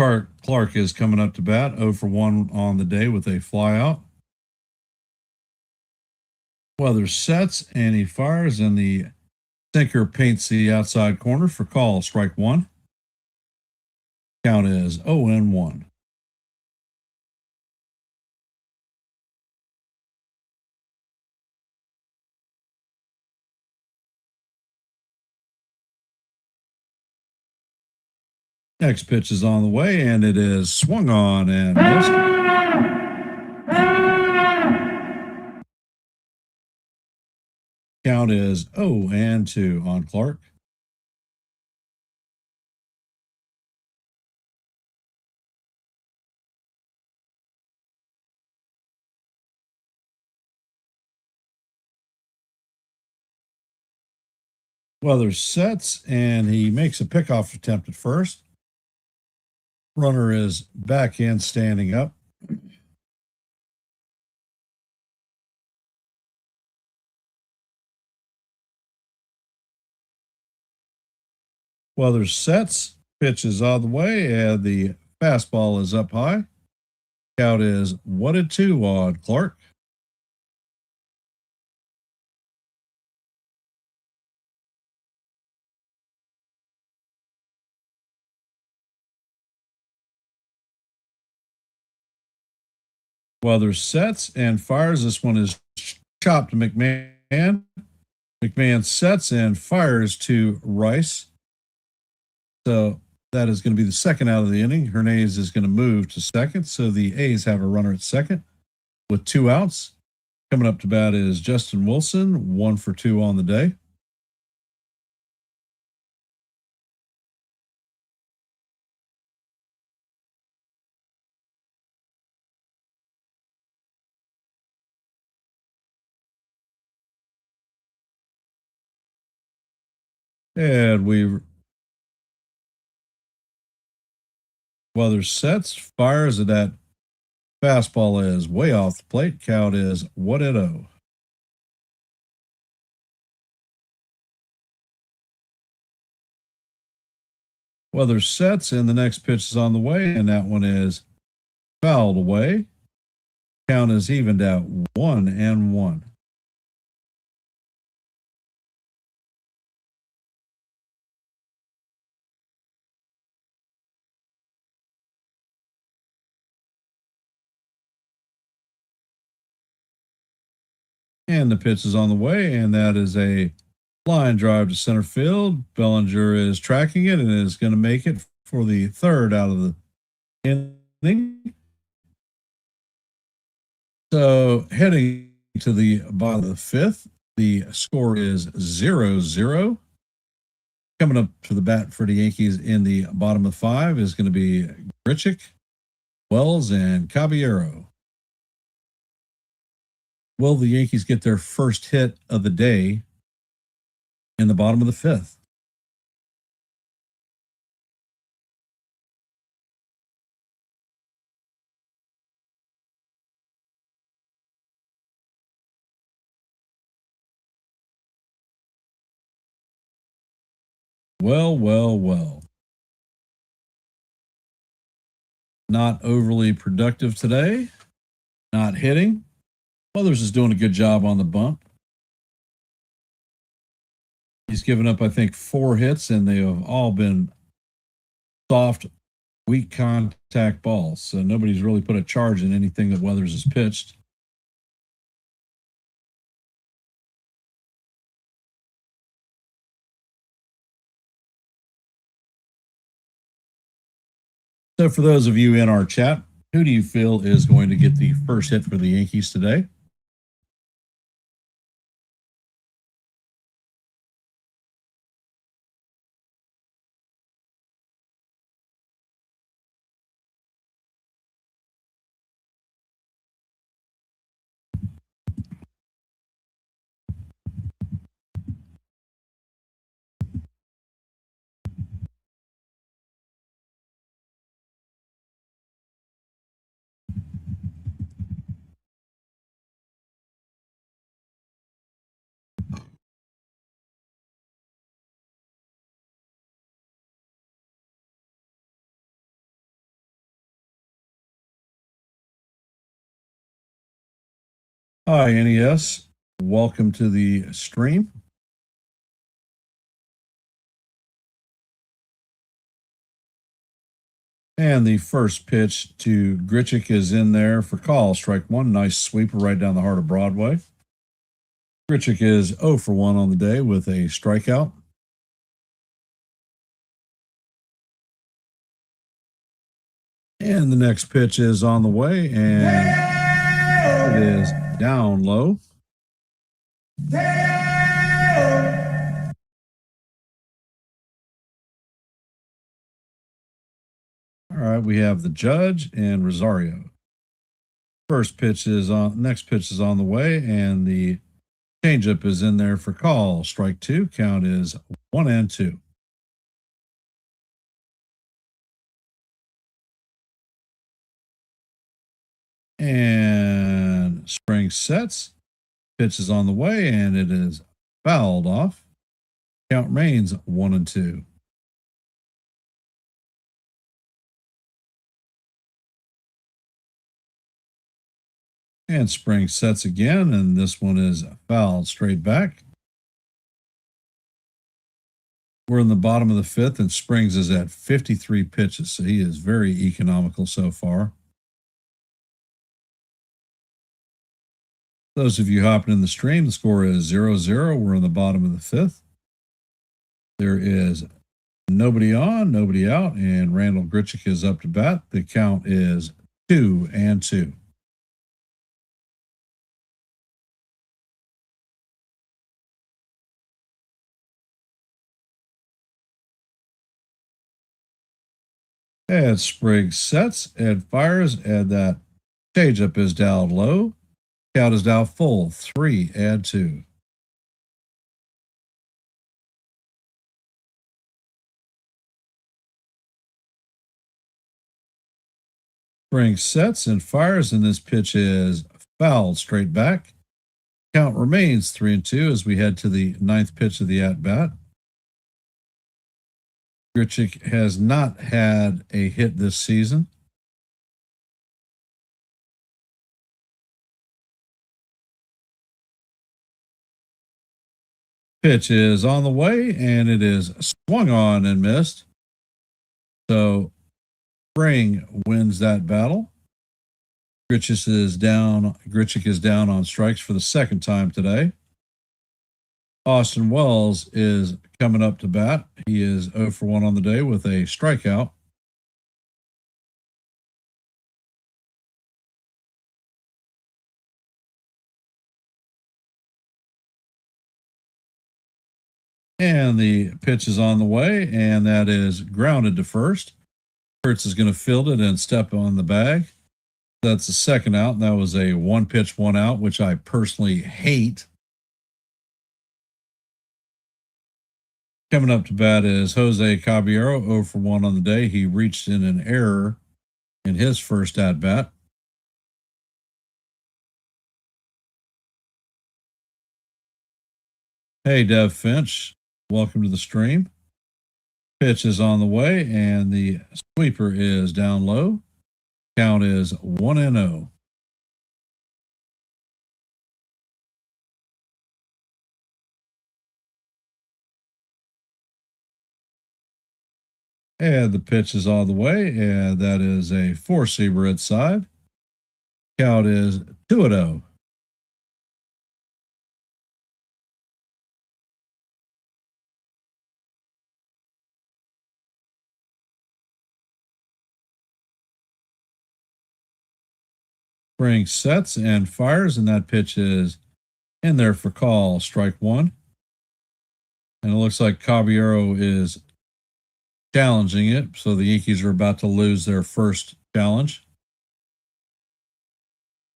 Clark is coming up to bat, 0 for 1 on the day with a flyout. Weathers sets and he fires, and the sinker paints the outside corner for call, strike one. Count is 0-1. Next pitch is on the way, and it is swung on and missed. Count is 0-2 on Clark. Weathers sets, and he makes a pickoff attempt at first. Runner is back in, standing up. Weathers sets, pitch is on the way, and the fastball is up high. Count is 1-2 on Clark. Weathers sets and fires. This one is chopped to McMahon. McMahon sets and fires to Rice. So that is going to be the second out of the inning. Hernandez is going to move to second. So the A's have a runner at second. with 2 outs. Coming up to bat is Justin Wilson, 1 for 2 on the day. And Weathers sets, fires, and that fastball is way off the plate. Count is 1-0. Weathers sets, and the next pitch is on the way, and that one is fouled away. Count is evened out 1-1. And the pitch is on the way, and that is a line drive to center field. Bellinger is tracking it and is going to make it for the third out of the inning. So heading to the bottom of the fifth, the score is 0-0. Coming up to the bat for the Yankees in the bottom of 5 is going to be Grichuk, Wells, and Caballero. Will the Yankees get their first hit of the day in the bottom of the 5th? Well. Not overly productive today. Not hitting. Weathers is doing a good job on the bump. He's given up, I think, 4 hits, and they have all been soft, weak contact balls. So nobody's really put a charge in anything that Weathers has pitched. So for those of you in our chat, who do you feel is going to get the first hit for the Yankees today? Hi, NES. Welcome to the stream. And the first pitch to Grichuk is in there for call. Strike 1. Nice sweeper right down the heart of Broadway. Grichuk is 0 for 1 on the day with a strikeout. And the next pitch is on the way, and it is down low. All right, we have the Judge and Rosario. Next pitch is on the way, and the changeup is in there for call. Strike 2. Count is 1-2. And Spring sets. Pitch is on the way, and it is fouled off. Count remains 1-2. And Spring sets again, and this one is fouled straight back. We're in the bottom of the 5th, and Springs is at 53 pitches, so he is very economical so far. Those of you hopping in the stream, the score is 0-0. We're in the bottom of the 5th. There is nobody on, nobody out, and Randall Grichuk is up to bat. The count is 2-2. And Spriggs sets and fires, and that changeup is down low. Count is now full, 3-2. Spriggs sets and fires, and this pitch is fouled straight back. Count remains 3-2 as we head to the ninth pitch of the at bat. Grichuk has not had a hit this season. Pitch is on the way, and it is swung on and missed. So Spring wins that battle. Grichuk is down on strikes for the second time today. Austin Wells is coming up to bat. He is 0 for 1 on the day with a strikeout. And the pitch is on the way, and that is grounded to first. Kurtz is going to field it and step on the bag. That's the second out, and that was a one pitch, one out, which I personally hate. Coming up to bat is Jose Caballero, 0 for 1 on the day. He reached in an error in his first at bat. Hey, Dev Finch, welcome to the stream. Pitch is on the way, and the sweeper is down low. Count is 1-0. And the pitch is on the way, and that is a four-seamer inside. Count is 2-0. Spring sets and fires, and that pitch is in there for call, strike one. And it looks like Caballero is challenging it, so the Yankees are about to lose their first challenge.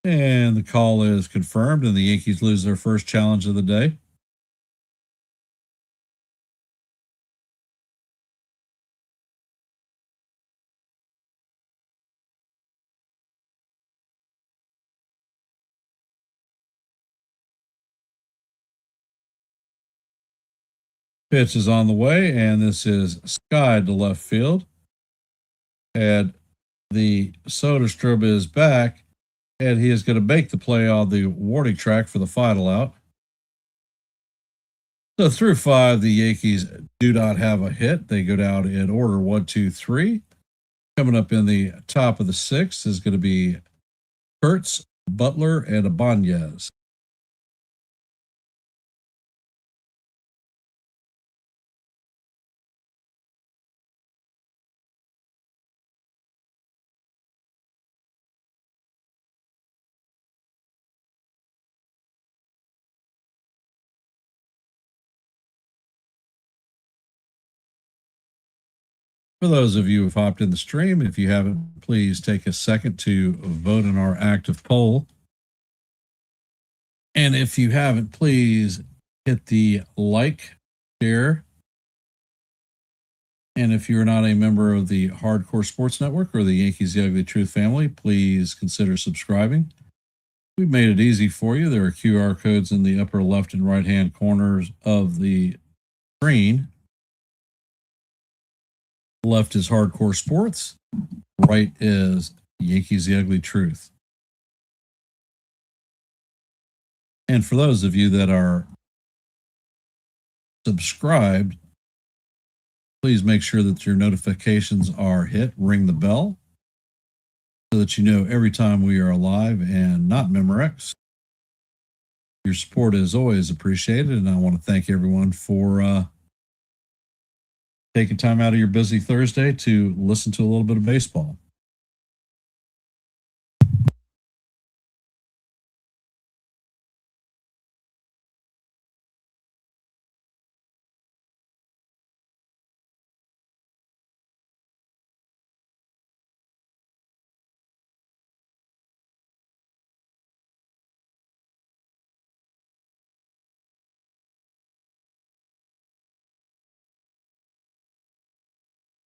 And the call is confirmed, and the Yankees lose their first challenge of the day. Pitch is on the way, and this is skied to left field. And the Soderstrom is back, and he is going to make the play on the warning track for the final out. So through 5, the Yankees do not have a hit. They go down in order 1, 2, 3. Coming up in the top of the 6th is going to be Kurtz, Butler, and Ibanez. For those of you who've hopped in the stream, if you haven't, please take a second to vote in our active poll. And if you haven't, please hit the like, share. And if you're not a member of the Hardcore Sports Network or the Yankees The Ugly Truth family, please consider subscribing. We've made it easy for you. There are QR codes in the upper left and right hand corners of the screen. Left is Hardcore Sports. Right is Yankees The Ugly Truth. And for those of you that are subscribed, please make sure that your notifications are hit. Ring the bell so that you know every time we are live and not Memorex. Your support is always appreciated, and I want to thank everyone for taking time out of your busy Thursday to listen to a little bit of baseball.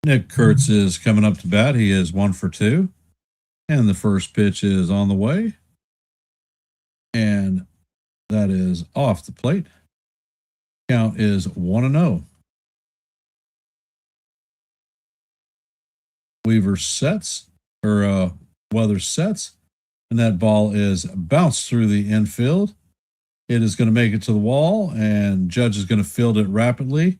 Nick Kurtz is coming up to bat. He is 1 for 2. And the first pitch is on the way. And that is off the plate. Count is 1-0. Weaver sets, or Weathers sets, and that ball is bounced through the infield. It is going to make it to the wall, and Judge is going to field it rapidly.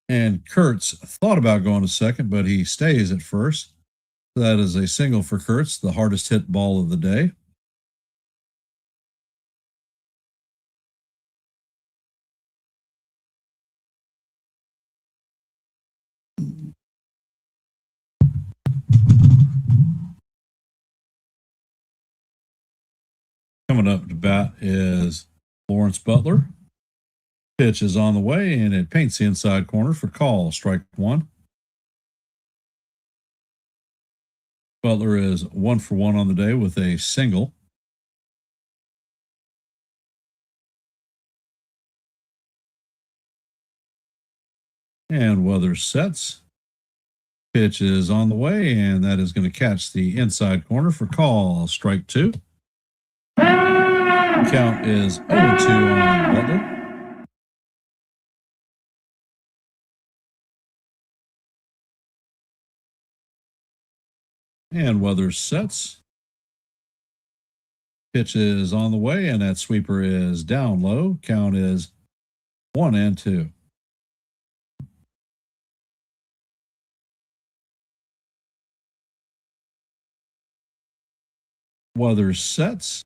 And Kurtz thought about going to second, but he stays at first. That is a single for Kurtz, the hardest hit ball of the day. Coming up to bat is Lawrence Butler. Pitch is on the way, and it paints the inside corner for call, strike 1. Butler is 1 for 1 on the day with a single. And Weathers sets. Pitch is on the way, and that is going to catch the inside corner for call, strike 2. Count is 0-2 on Butler. And Weathers sets. Pitch is on the way, and that sweeper is down low. Count is 1-2. Weathers sets.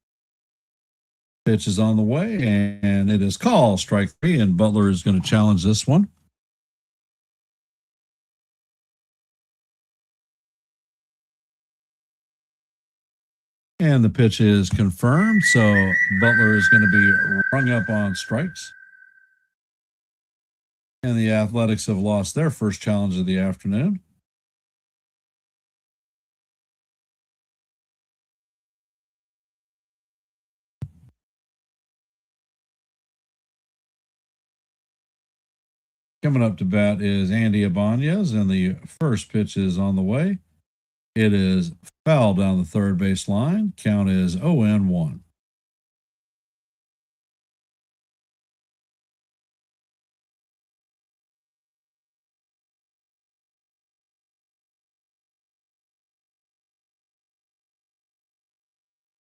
Pitch is on the way, and it is called strike 3, and Butler is going to challenge this one. And the pitch is confirmed, so Butler is going to be rung up on strikes. And the Athletics have lost their first challenge of the afternoon. Coming up to bat is Andy Ibanez, and the first pitch is on the way. It is foul down the third base line. Count is 0-1.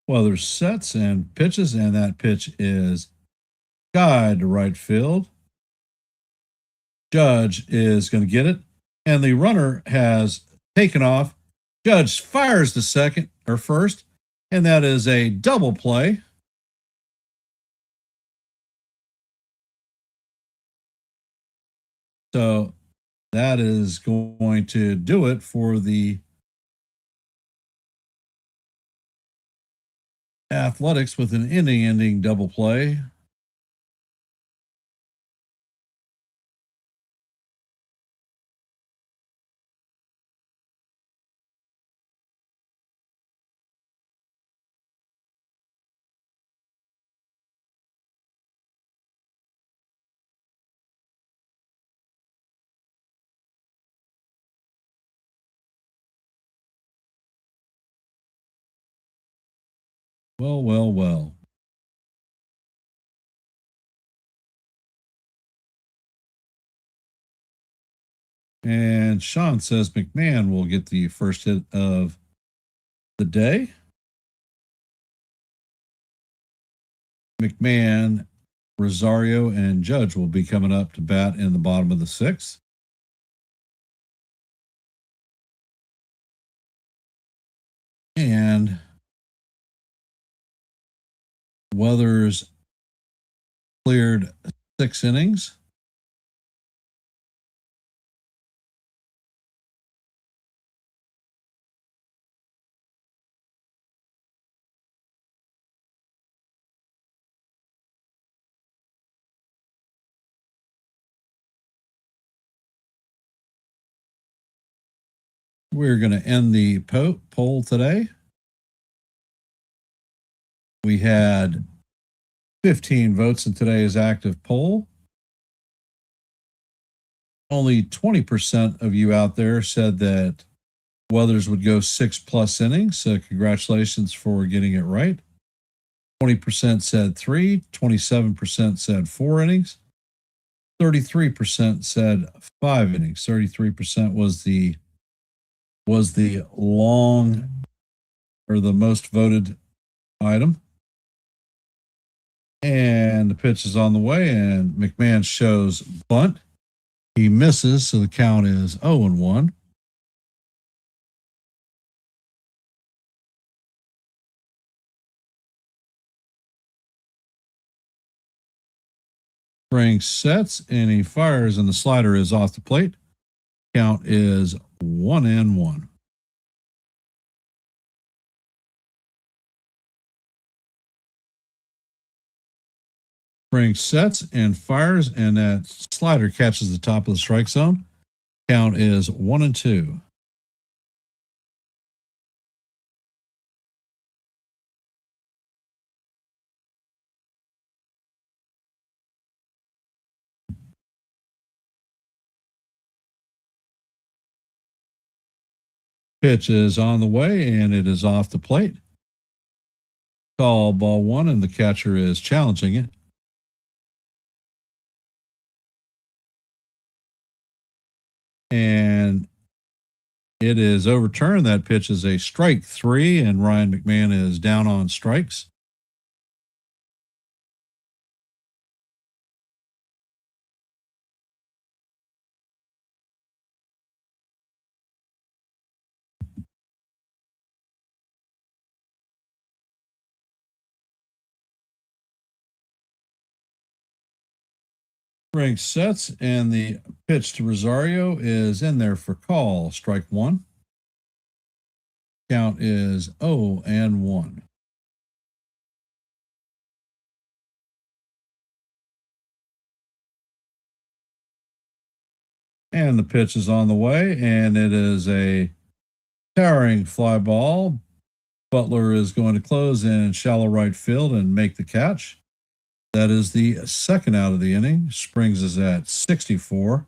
Weathers sets and pitches, and that pitch is skied to right field. Judge is going to get it, and the runner has taken off. Judge fires to second or first, and that is a double play. So that is going to do it for the Athletics with an inning-ending double play. Well. And Sean says McMahon will get the first hit of the day. McMahon, Rosario, and Judge will be coming up to bat in the bottom of the 6th. And Weathers cleared 6 innings. We're going to end the poll today. We had 15 votes in today's active poll. Only 20% of you out there said that Weathers would go 6+ innings. So congratulations for getting it right. 20% said 3, 27% said 4 innings, 33% said 5 innings. 33% was the long or the most voted item. And the pitch is on the way, and McMahon shows bunt. He misses, so the count is 0-1. Spring sets, and he fires, and the slider is off the plate. Count is 1-1. Spring sets and fires, and that slider catches the top of the strike zone. Count is 1-2. Pitch is on the way, and it is off the plate. Call ball 1, and the catcher is challenging it. And it is overturned. That pitch is a strike 3, and Ryan McMahon is down on strikes. Spring sets, and the pitch to Rosario is in there for call. Strike 1. Count is 0-1. And the pitch is on the way, and it is a towering fly ball. Butler is going to close in shallow right field and make the catch. That is the second out of the inning. Springs is at 64.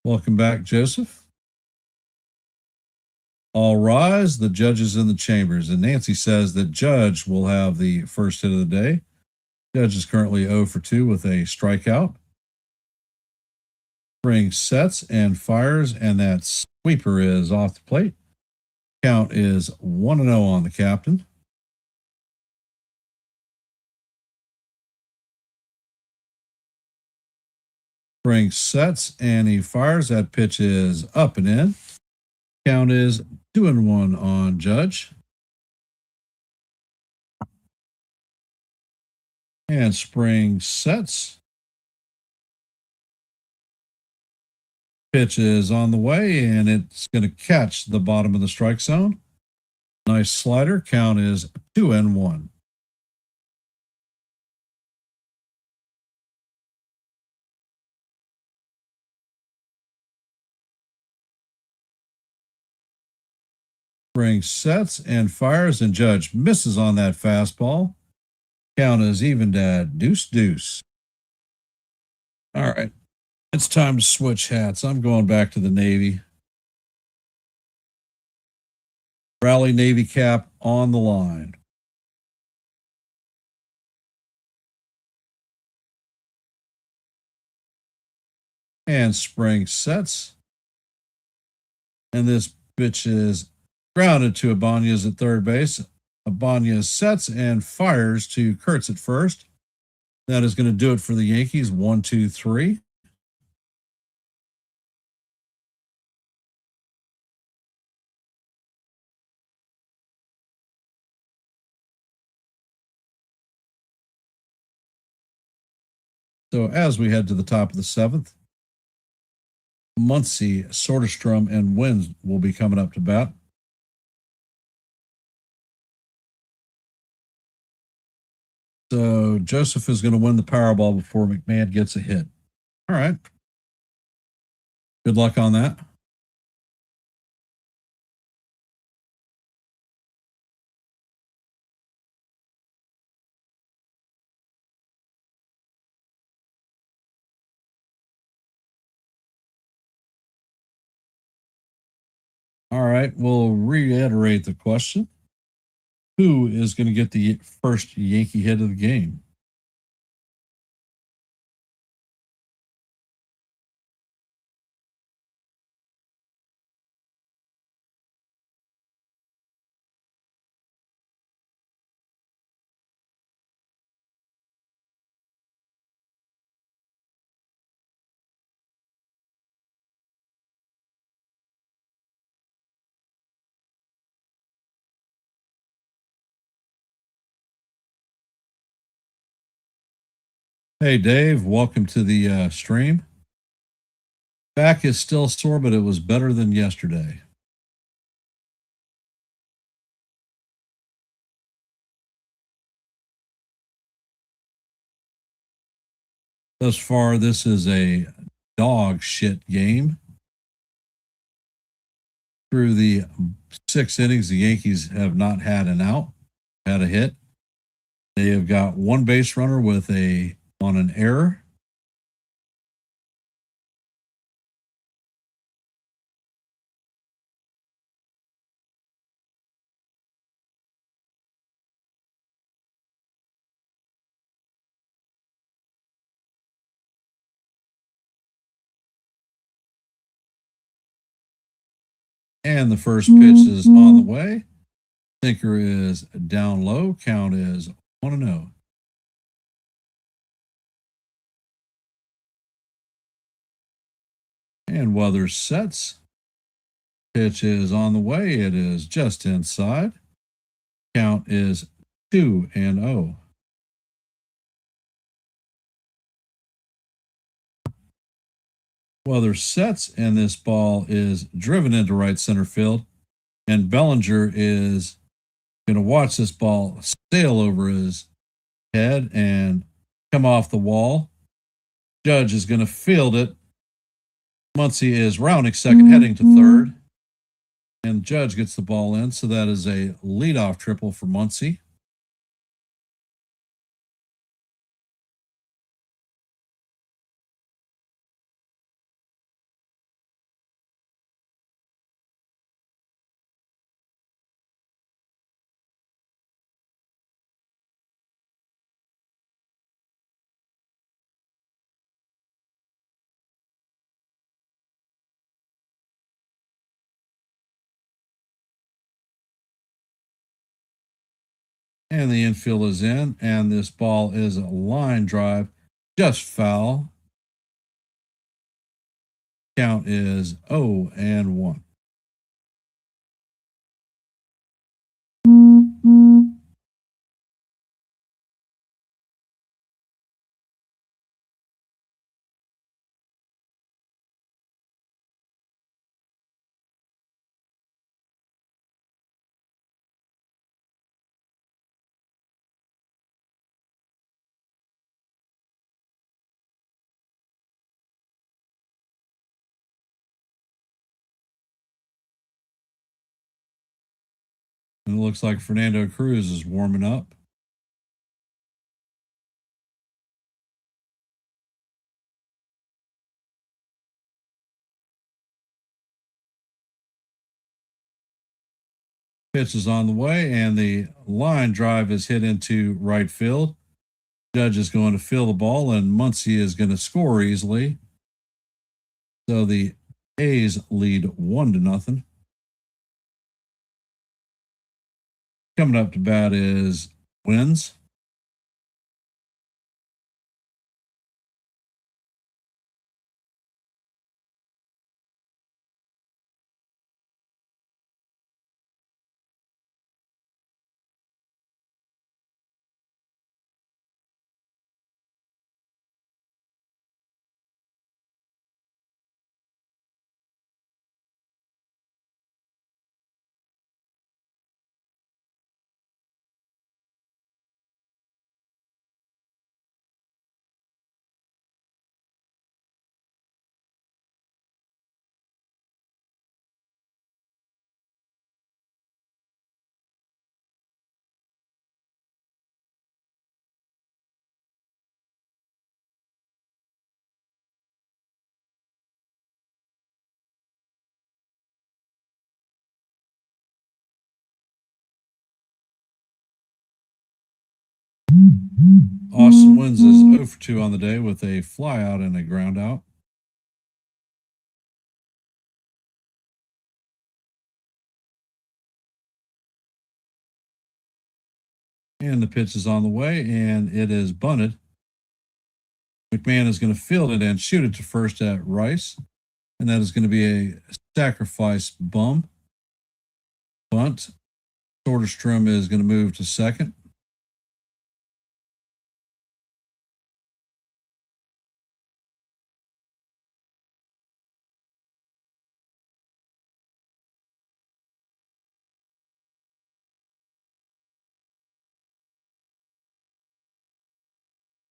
Welcome back, Joseph. All rise. The judges in the chambers. And Nancy says that Judge will have the first hit of the day. Judge is currently 0 for 2 with a strikeout. Spring sets and fires, and that sweeper is off the plate. Count is 1-0 on the captain. Spring sets, and he fires. That pitch is up and in. Count is 2-1 on Judge. And Spring sets. Pitch is on the way, and it's going to catch the bottom of the strike zone. Nice slider. Count is 2-1. Spring sets and fires, and Judge misses on that fastball. Count is evened at 2-2. All right. It's time to switch hats. I'm going back to the Navy. Rally Navy cap on the line. And Spring sets. And this bitch is grounded to Ibanez at third base. Ibanez sets and fires to Kurtz at first. That is going to do it for the Yankees. 1, 2, 3. So as we head to the top of the 7th, Muncy, Soderstrom, and Wynn will be coming up to bat. So Joseph is going to win the Powerball before McMahon gets a hit. All right. Good luck on that. All right, we'll reiterate the question. Who is going to get the first Yankee hit of the game? Hey, Dave, welcome to the stream. Back is still sore, but it was better than yesterday. Thus far, this is a dog shit game. Through the 6 innings, the Yankees have not had an out, had a hit. They have got one base runner with on an error. And the first pitch is on the way. Sinker is down low. Count is 1-0. And Weathers sets. Pitch is on the way. It is just inside. Count is 2-0. Weathers sets, and this ball is driven into right center field. And Bellinger is going to watch this ball sail over his head and come off the wall. Judge is going to field it. Muncy is rounding second, heading to third. And Judge gets the ball in. So that is a leadoff triple for Muncy. And the infield is in, and this ball is a line drive, just foul. Count is 0-1. And it looks like Fernando Cruz is warming up. Pitch is on the way, and the line drive is hit into right field. Judge is going to field the ball, and Muncy is going to score easily. So the A's lead 1-0. Coming up to bat is Wins. Austin Wins is 0 for 2 on the day with a fly out and a ground out. And the pitch is on the way, and it is bunted. McMahon is going to field it and shoot it to first at Rice. And that is going to be a sacrifice bunt. Soderstrom is going to move to second.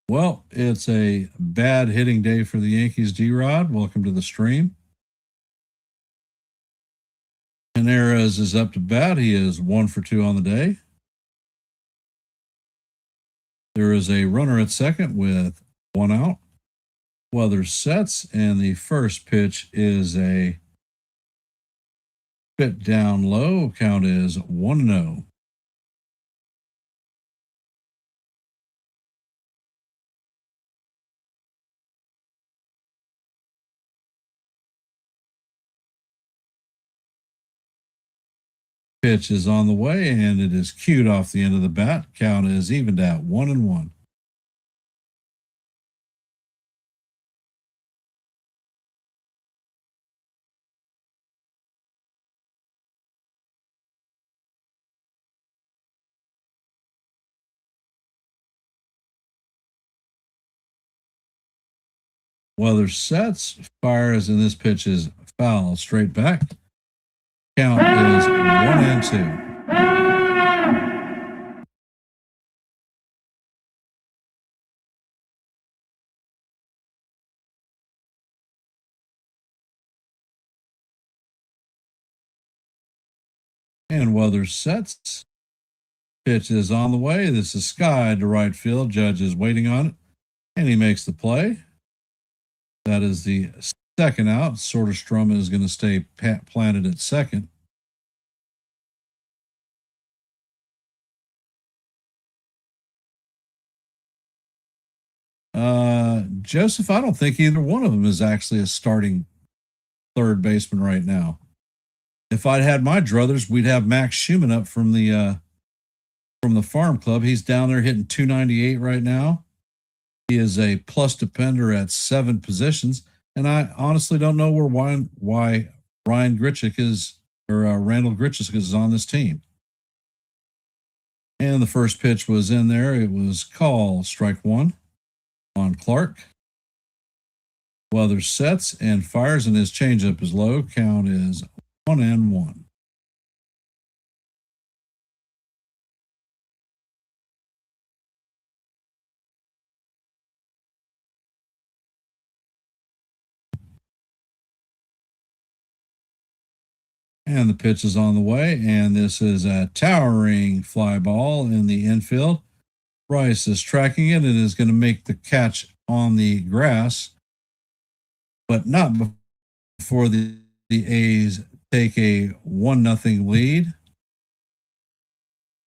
Well, it's a bad hitting day for the Yankees, D-Rod. Welcome to the stream. Henares is up to bat. He is 1 for 2 on the day. There is a runner at second with 1 out. Weathers sets, and the first pitch is a bit down low. Count is 1-0. Pitch is on the way, and it is cued off the end of the bat. Count is evened at 1-1. Weathers sets, fires, and this pitch is foul straight back. Count is 1-2. And Weathers sets. Pitch is on the way. This is skied to right field. Judge is waiting on it, and he makes the play. That is the second out. Soderstrom is going to stay planted at second. Joseph, I don't think either one of them is actually a starting third baseman right now. If I'd had my druthers, we'd have Max Schumann up from the farm club. He's down there hitting 298 right now. He is a plus depender at 7 positions, and I honestly don't know why Ryan Grichuk is or Randall Grichuk is on this team. And the first pitch was in there. It was called strike 1 on Clark. Weathers sets and fires, and his changeup is low. Count is 1-1. And the pitch is on the way, and this is a towering fly ball in the infield. Rice is tracking it and is going to make the catch on the grass, but not before the A's take a 1-0 lead.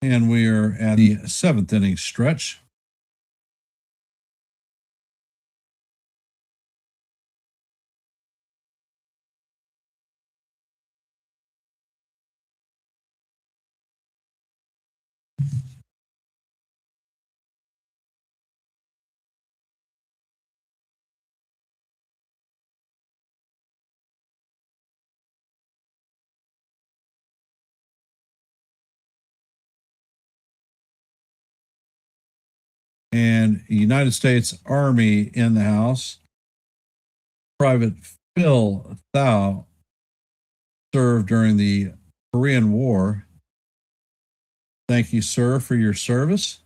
And we are at the 7th inning stretch. And United States Army in the house. Private Phil Thao served during the Korean War. Thank you, sir, for your service.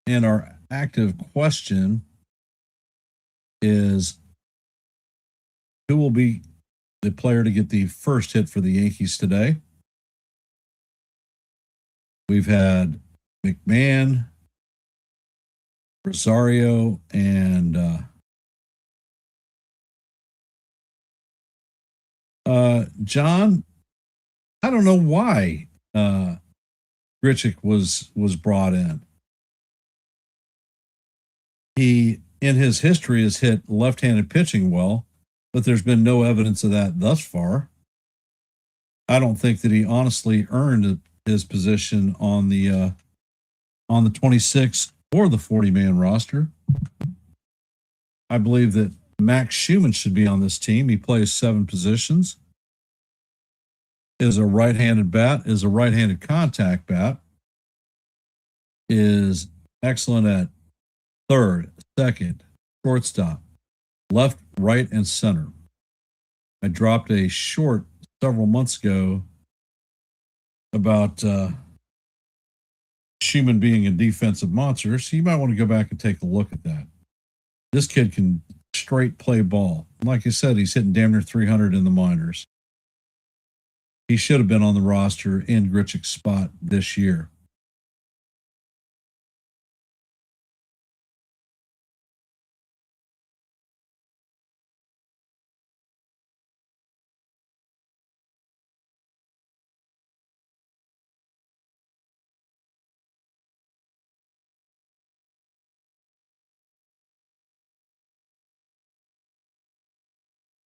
And our active question is, who will be the player to get the first hit for the Yankees today? We've had McMahon, Rosario, and John. I don't know why Grichuk was brought in. He, in his history, has hit left-handed pitching well, but there's been no evidence of that thus far. I don't think that he honestly earned his position on the 26 or the 40-man roster. I believe that Max Schumann should be on this team. He plays 7 positions. Is a right-handed bat, is a right-handed contact bat, is excellent at third, second, shortstop, left, right, and center. I dropped a short several months ago about Schumann being a defensive monster, so you might want to go back and take a look at that. This kid can straight play ball. Like I said, he's hitting damn near 300 in the minors. He should have been on the roster in Grichuk's spot this year.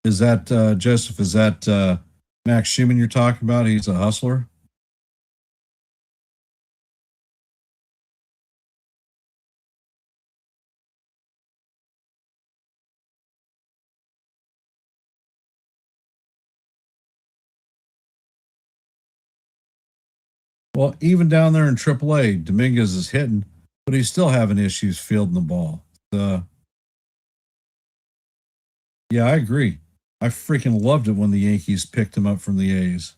Is that Joseph? Is that Max Schumann you're talking about? He's a hustler. Well, even down there in AAA, Dominguez is hitting, but he's still having issues fielding the ball. Yeah, I agree. I freaking loved it when the Yankees picked him up from the A's.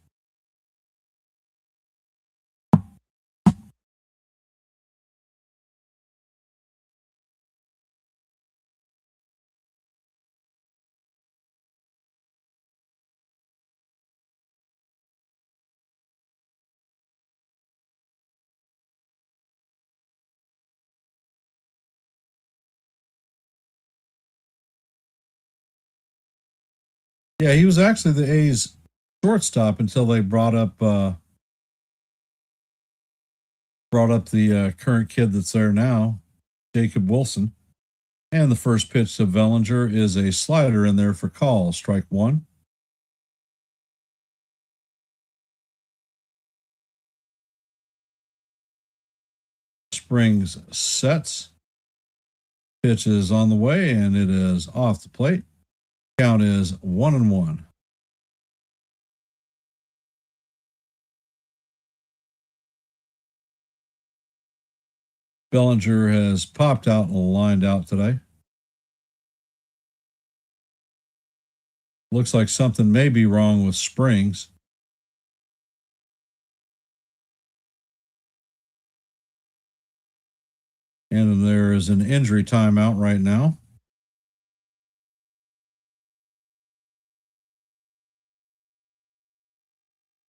Yeah, he was actually the A's shortstop until they brought up the current kid that's there now, Jacob Wilson. And the first pitch to Bellinger is a slider in there for call, strike 1. Springs sets. Pitch is on the way, and it is off the plate. Count is 1-1. Bellinger has popped out and lined out today. Looks like something may be wrong with Springs. And there is an injury timeout right now.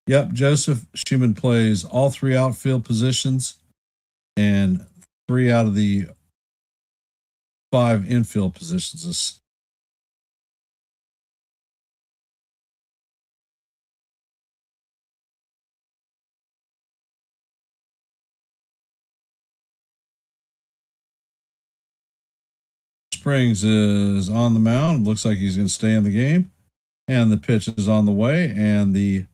Yep, Joseph Schumann plays all 3 outfield positions and 3 out of the 5 infield positions. Springs is on the mound. Looks like he's going to stay in the game. And the pitch is on the way. And the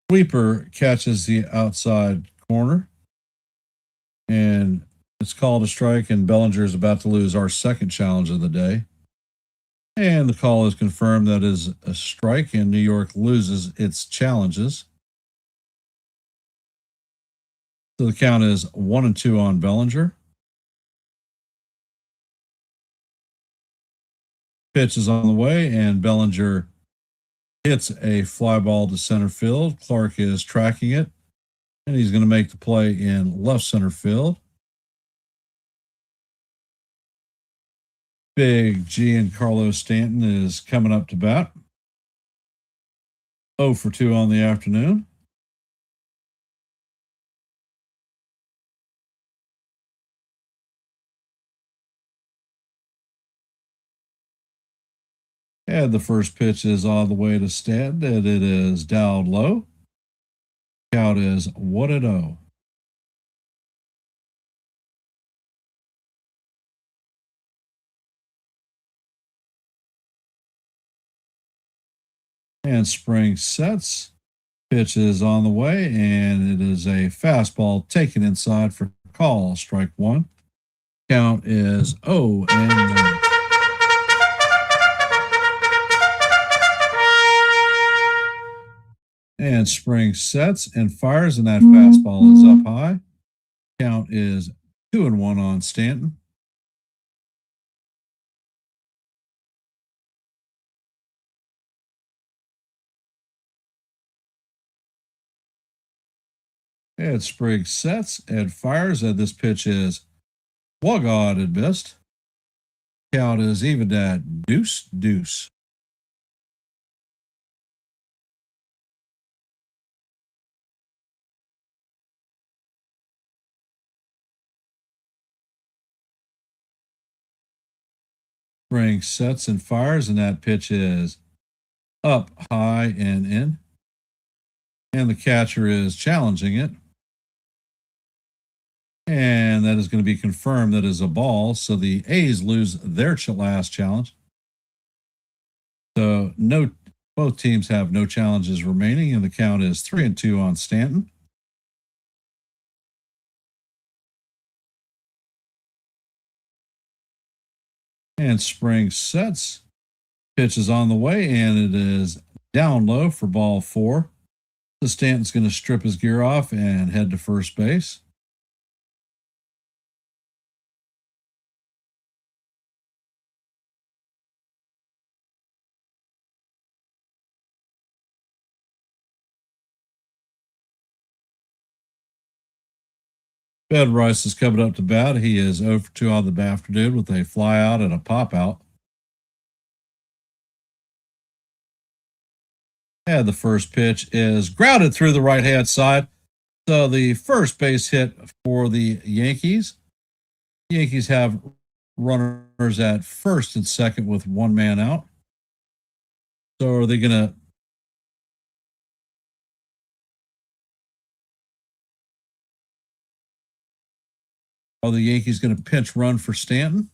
sweeper catches the outside corner. And it's called a strike. And Bellinger is about to lose our second challenge of the day. And the call is confirmed that is a strike. And New York loses its challenges. So the count is 1-2 on Bellinger. Pitch is on the way, and Bellinger hits a fly ball to center field. Clark is tracking it, and he's going to make the play in left center field. Big Giancarlo Stanton is coming up to bat. 0 for 2 on the afternoon. And the first pitch is on the way to Stanton, and it is down low. Count is 1-0. And Spring sets. Pitch is on the way, and it is a fastball taken inside for call. Strike one. Count is 0-1. And Spring sets and fires, and that fastball is up high. Count is 2-1 on Stanton. And Spring sets and fires, and this pitch is swung on and missed. Count is even at 2-2. Spring sets and fires, and that pitch is up high and in. And the catcher is challenging it. And that is going to be confirmed that is a ball. So the A's lose their last challenge. So both teams have no challenges remaining, and the count is 3-2 on Stanton. And Spring sets. Pitch is on the way, and it is down low for ball 4. So Stanton's going to strip his gear off and head to first base. Ben Rice is coming up to bat. He is 0 for 2 on the afternoon with a fly out and a pop out. And the first pitch is grounded through the right hand side. So the first base hit for the Yankees. The Yankees have runners at first and second with one man out. So are they going to Are the Yankees going to pinch run for Stanton?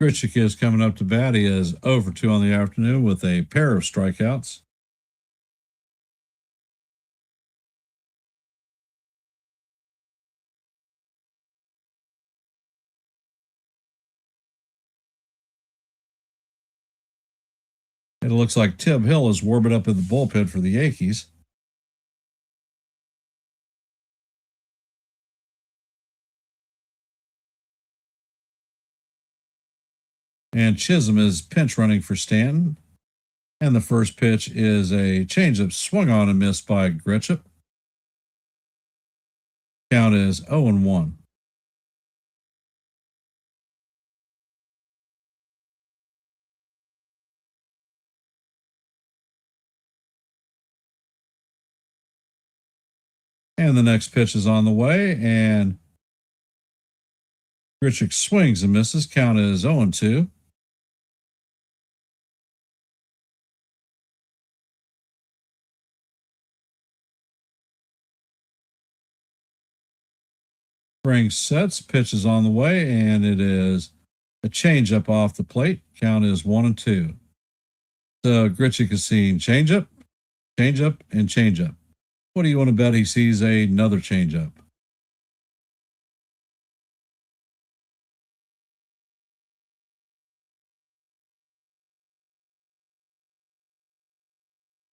Grichuk is coming up to bat. He is 0 for 2 on the afternoon with a pair of strikeouts. It looks like Tim Hill is warming up in the bullpen for the Yankees. And Chisholm is pinch running for Stanton. And the first pitch is a changeup swung on and missed by Grichuk. Count is 0-1. And the next pitch is on the way, and Grichuk swings and misses. Count is 0-2. Spring sets, pitch is on the way, and it is a changeup off the plate. Count is 1-2. So Grichuk is seeing changeup, and changeup. What do you want to bet he sees another changeup?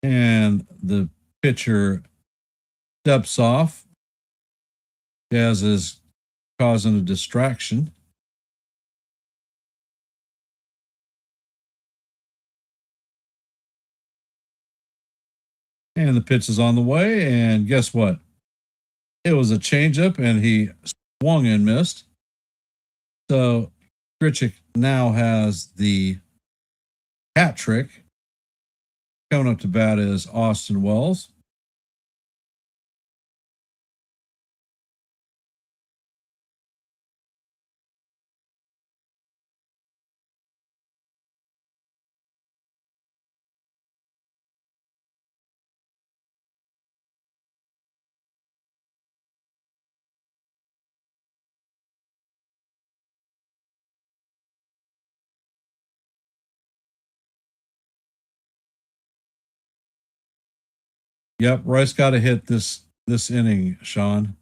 And the pitcher steps off. Jazz is causing a distraction. And the pitch is on the way. And guess what? It was a changeup, and he swung and missed. So Grichuk now has the hat trick. Coming up to bat is Austin Wells. Yep, Rice got a hit this inning, Sean.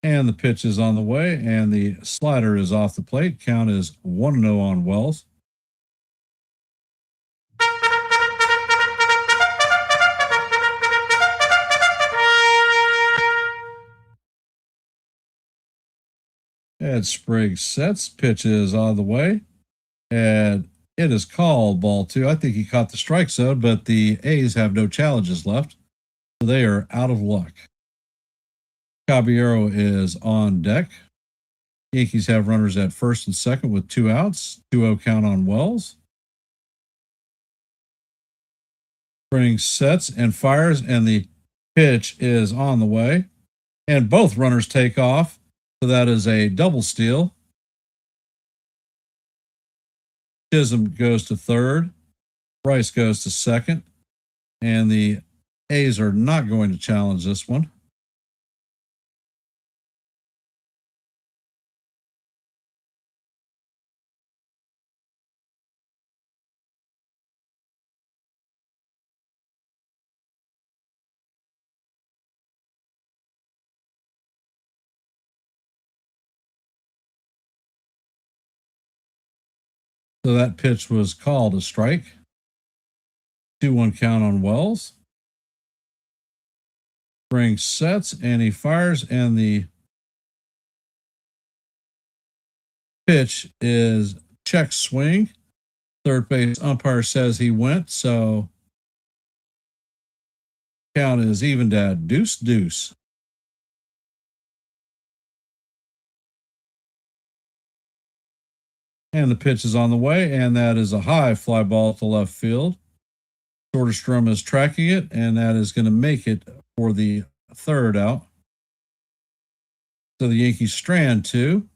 And the pitch is on the way, and the slider is off the plate. Count is 1-0 on Wells. Ed Spriggs sets. Pitch is on the way. And it is called ball 2. I think he caught the strike zone, but the A's have no challenges left. So they are out of luck. Caballero is on deck. Yankees have runners at first and second with 2 outs. 2-0 count on Wells. Springs sets and fires, and the pitch is on the way. And both runners take off. So that is a double steal. Chisholm goes to third. Rice goes to second. And the A's are not going to challenge this one. So that pitch was called a strike. 2-1 count on Wells. Springs sets and he fires, and the pitch is check swing. Third base umpire says he went, so count is evened at 2-2. And the pitch is on the way, and that is a high fly ball to left field. Soderstrom is tracking it, and that is going to make it for the third out. So the Yankees strand 2.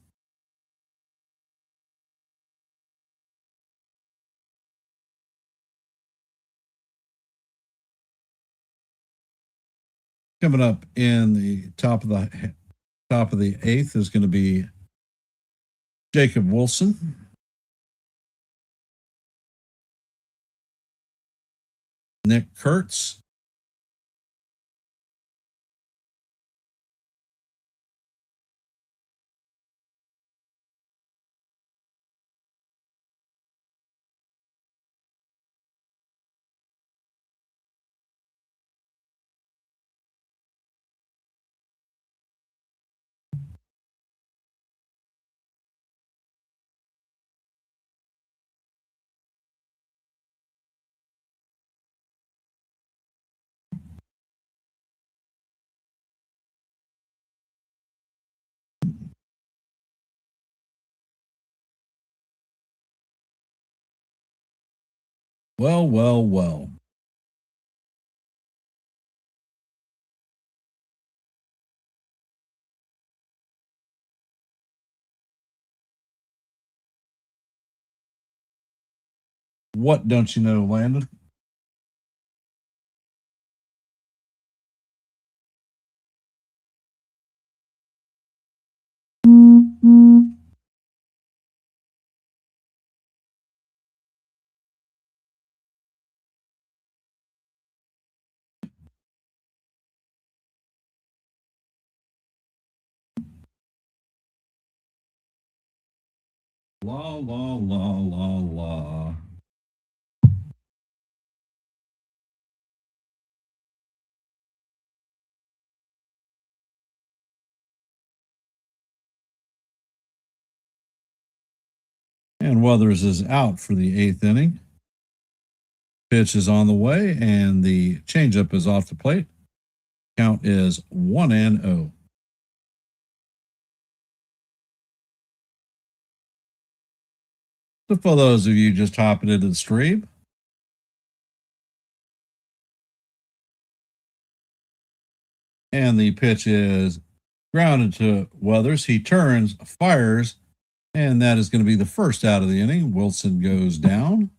Coming up in the top of the eighth is going to be Jacob Wilson. Nick Kurtz. Well, well, well. What don't you know, Landon? La, la, la, la, la. And Weathers is out for the eighth inning. Pitch is on the way, and the changeup is off the plate. Count is 1-0. So for those of you just hopping into the stream, and the pitch is grounded to Weathers. He turns, fires, and that is going to be the first out of the inning. Wilson goes down.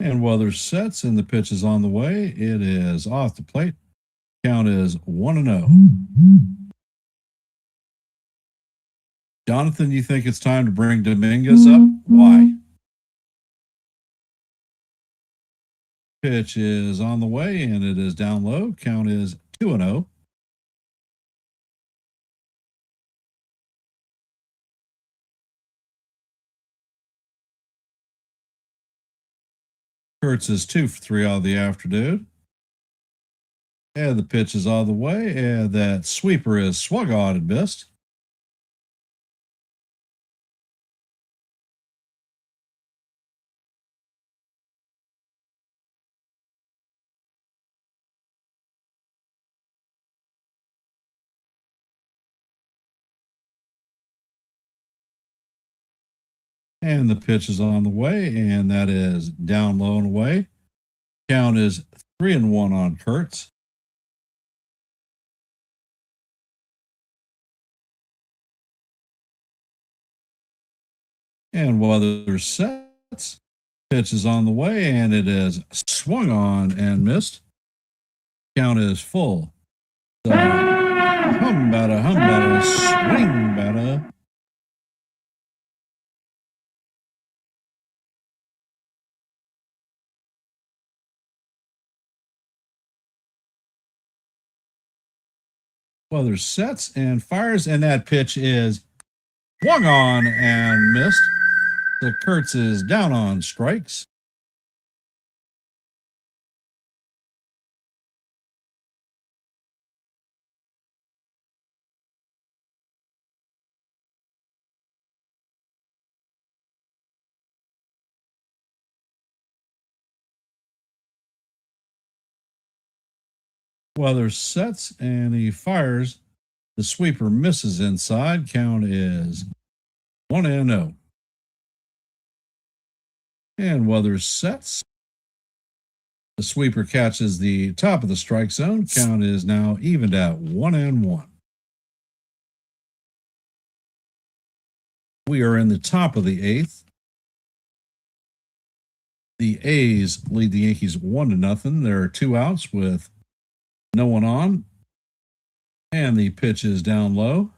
And Weathers sets, and the pitch is on the way. It is off the plate. Count is 1-0. Jonathan, you think it's time to bring Dominguez up? Why? Pitch is on the way, and it is down low. Count is 2-0. Kurtz is 2 for 3 on the afternoon. And the pitch is on the way, and that sweeper is swung on and missed. And the pitch is on the way, and that is down low and away. Count is 3-1 on Kurtz. And Weathers sets. Pitch is on the way, and it is swung on and missed. Count is full. So, hum bada, swing bada. Weathers sets and fires, and that pitch is swung on and missed. So Kurtz is down on strikes. Weathers sets and he fires. The sweeper misses inside. Count is 1-0. And Weathers sets. The sweeper catches the top of the strike zone. Count is now evened at 1-1. We are in the top of the 8th. The A's lead the Yankees 1-0. There are 2 outs with no one on. And the pitch is down low.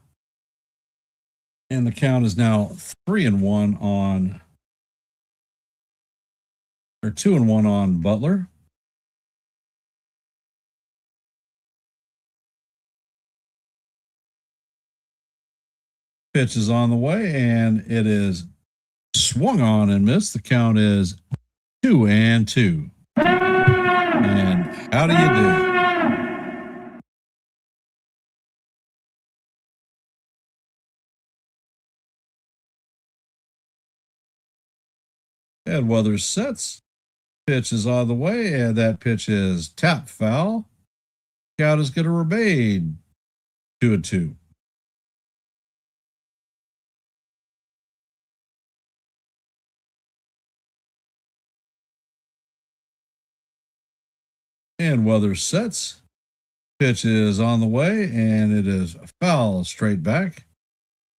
And the count is now 3-1 on, or 2-1 on Butler. Pitch is on the way, and it is swung on and missed. The count is 2-2. And how do you do? And Weathers sets. Pitch is on the way, and that pitch is tap foul. Count is going to remain 2-2. And Weathers sets. Pitch is on the way, and it is foul straight back.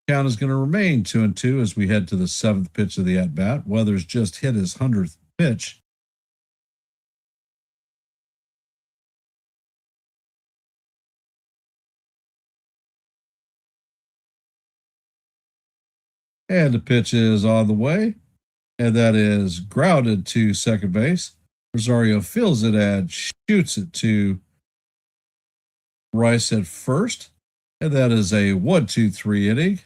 Count is going to remain 2-2 as we head to the 7th pitch of the at-bat. Weathers just hit his 100th pitch. And the pitch is on the way, and that is grounded to second base. Rosario fills it and shoots it to Rice at first, and that is a 1-2-3 inning.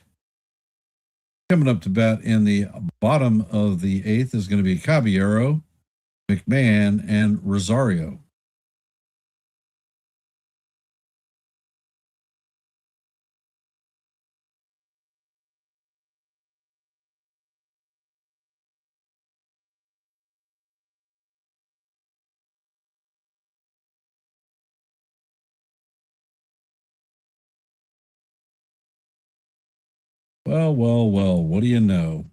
Coming up to bat in the bottom of the eighth is going to be Caballero, McMahon, and Rosario. Well, what do you know?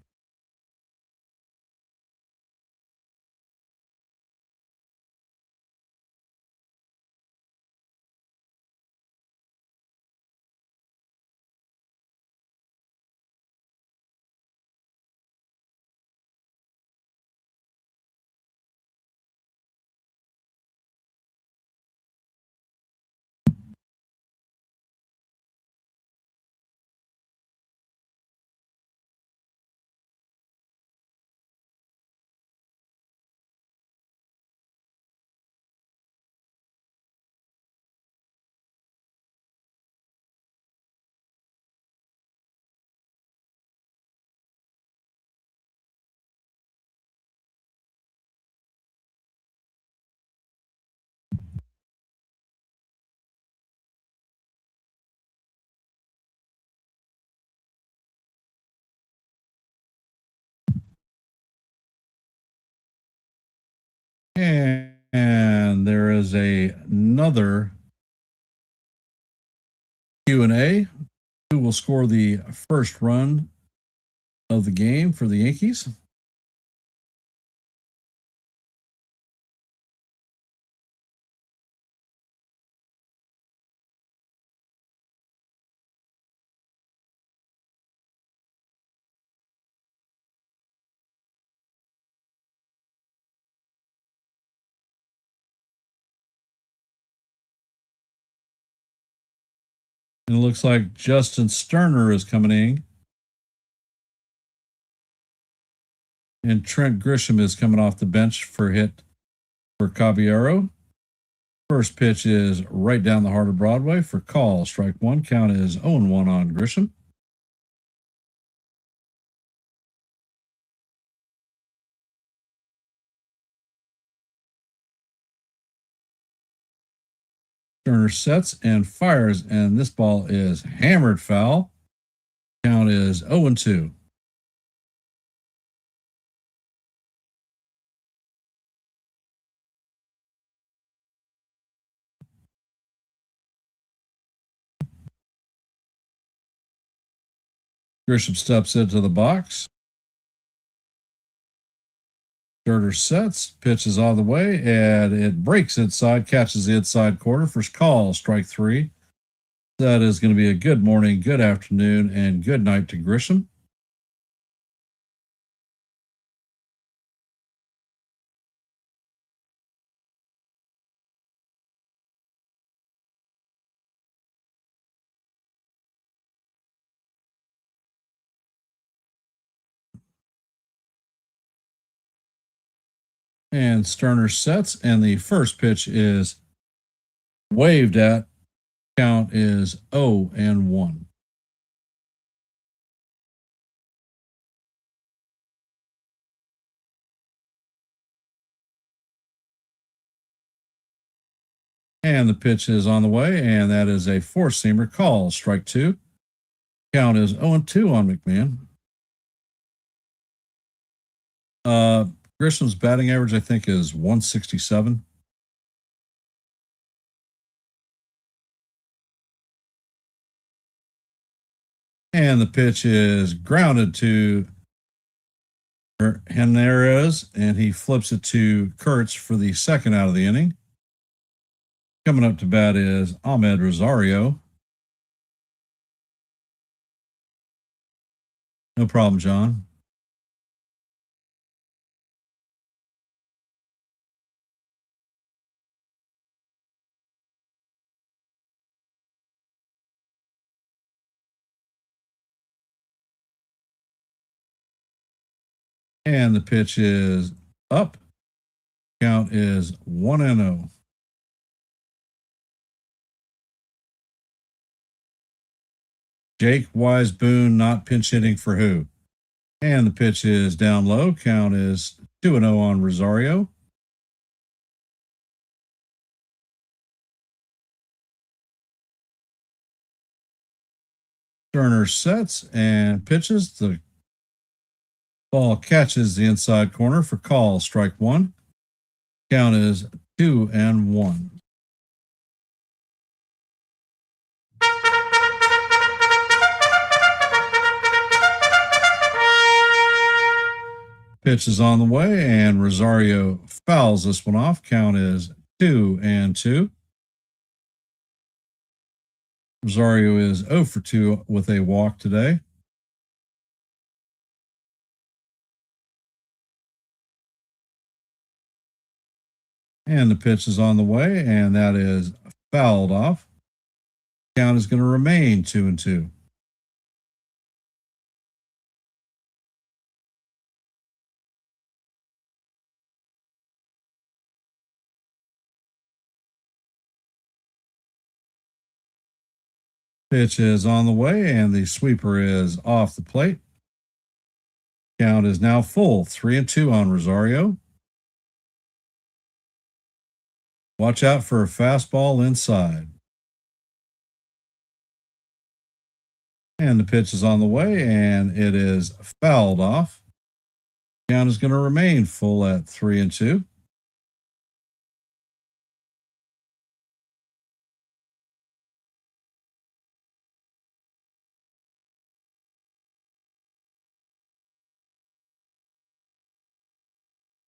And there is another Q&A. Who will score the first run of the game for the Yankees? And it looks like Justin Sterner is coming in. And Trent Grisham is coming off the bench for hit for Caballero. First pitch is right down the heart of Broadway for call. Strike one. Count is 0-1 on Grisham. Turner sets and fires, and this ball is hammered foul. Count is 0-2. Grisham steps into the box. Turner sets, pitches all the way, and it breaks inside, catches the inside corner. First call, strike three. That is going to be a good morning, good afternoon, and good night to Grisham. And Sterner sets, and the first pitch is waved at. Count is 0-1. And the pitch is on the way, and that is a four-seamer call. Strike two. Count is 0-2 on McMahon. Grisham's batting average, I think, is 167. And the pitch is grounded to Hernandez, and he flips it to Kurtz for the second out of the inning. Coming up to bat is Ahmed Rosario. No problem, John. And the pitch is up. Count is 1-0. Jake Wise Boone not pinch hitting for who? And the pitch is down low. Count is 2-0 on Rosario. Turner sets and pitches. The ball catches the inside corner for call. Strike one. Count is 2-1. Pitch is on the way, and Rosario fouls this one off. Count is 2-2. Rosario is 0 for 2 with a walk today. And the pitch is on the way, and that is fouled off. Count is going to remain 2-2. Pitch is on the way, and the sweeper is off the plate. Count is now full, 3-2 on Rosario. Watch out for a fastball inside. And the pitch is on the way, and it is fouled off. Count is going to remain full at 3-2.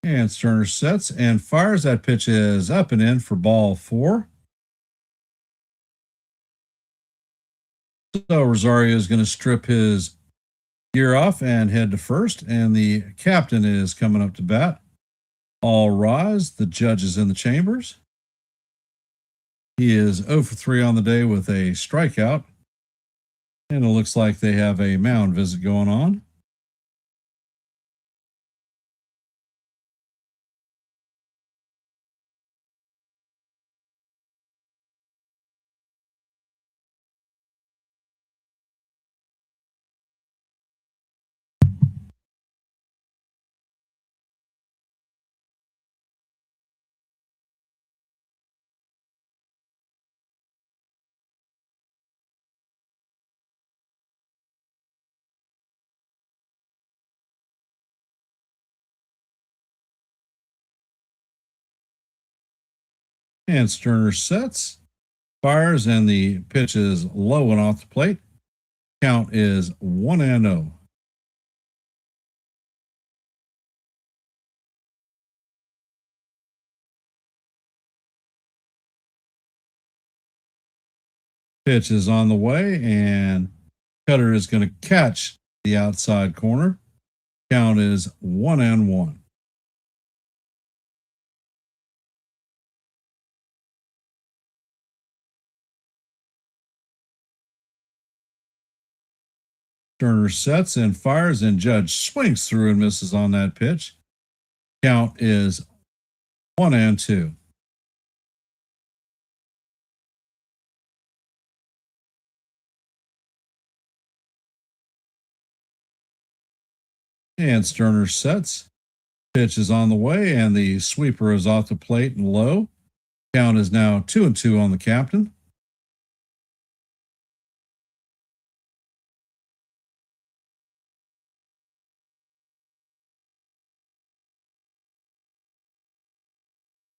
And Sterner sets and fires. That pitch is up and in for ball 4. So Rosario is going to strip his gear off and head to first. And the captain is coming up to bat. All rise. The judge is in the chambers. He is 0 for 3 on the day with a strikeout. And it looks like they have a mound visit going on. And Sterner sets, fires, and the pitch is low and off the plate. Count is 1-0. Pitch is on the way, and cutter is going to catch the outside corner. Count is 1-1. Turner sets and fires, and Judge swings through and misses on that pitch. Count is 1-2. And Sterner sets. Pitch is on the way, and the sweeper is off the plate and low. Count is now 2-2 on the captain.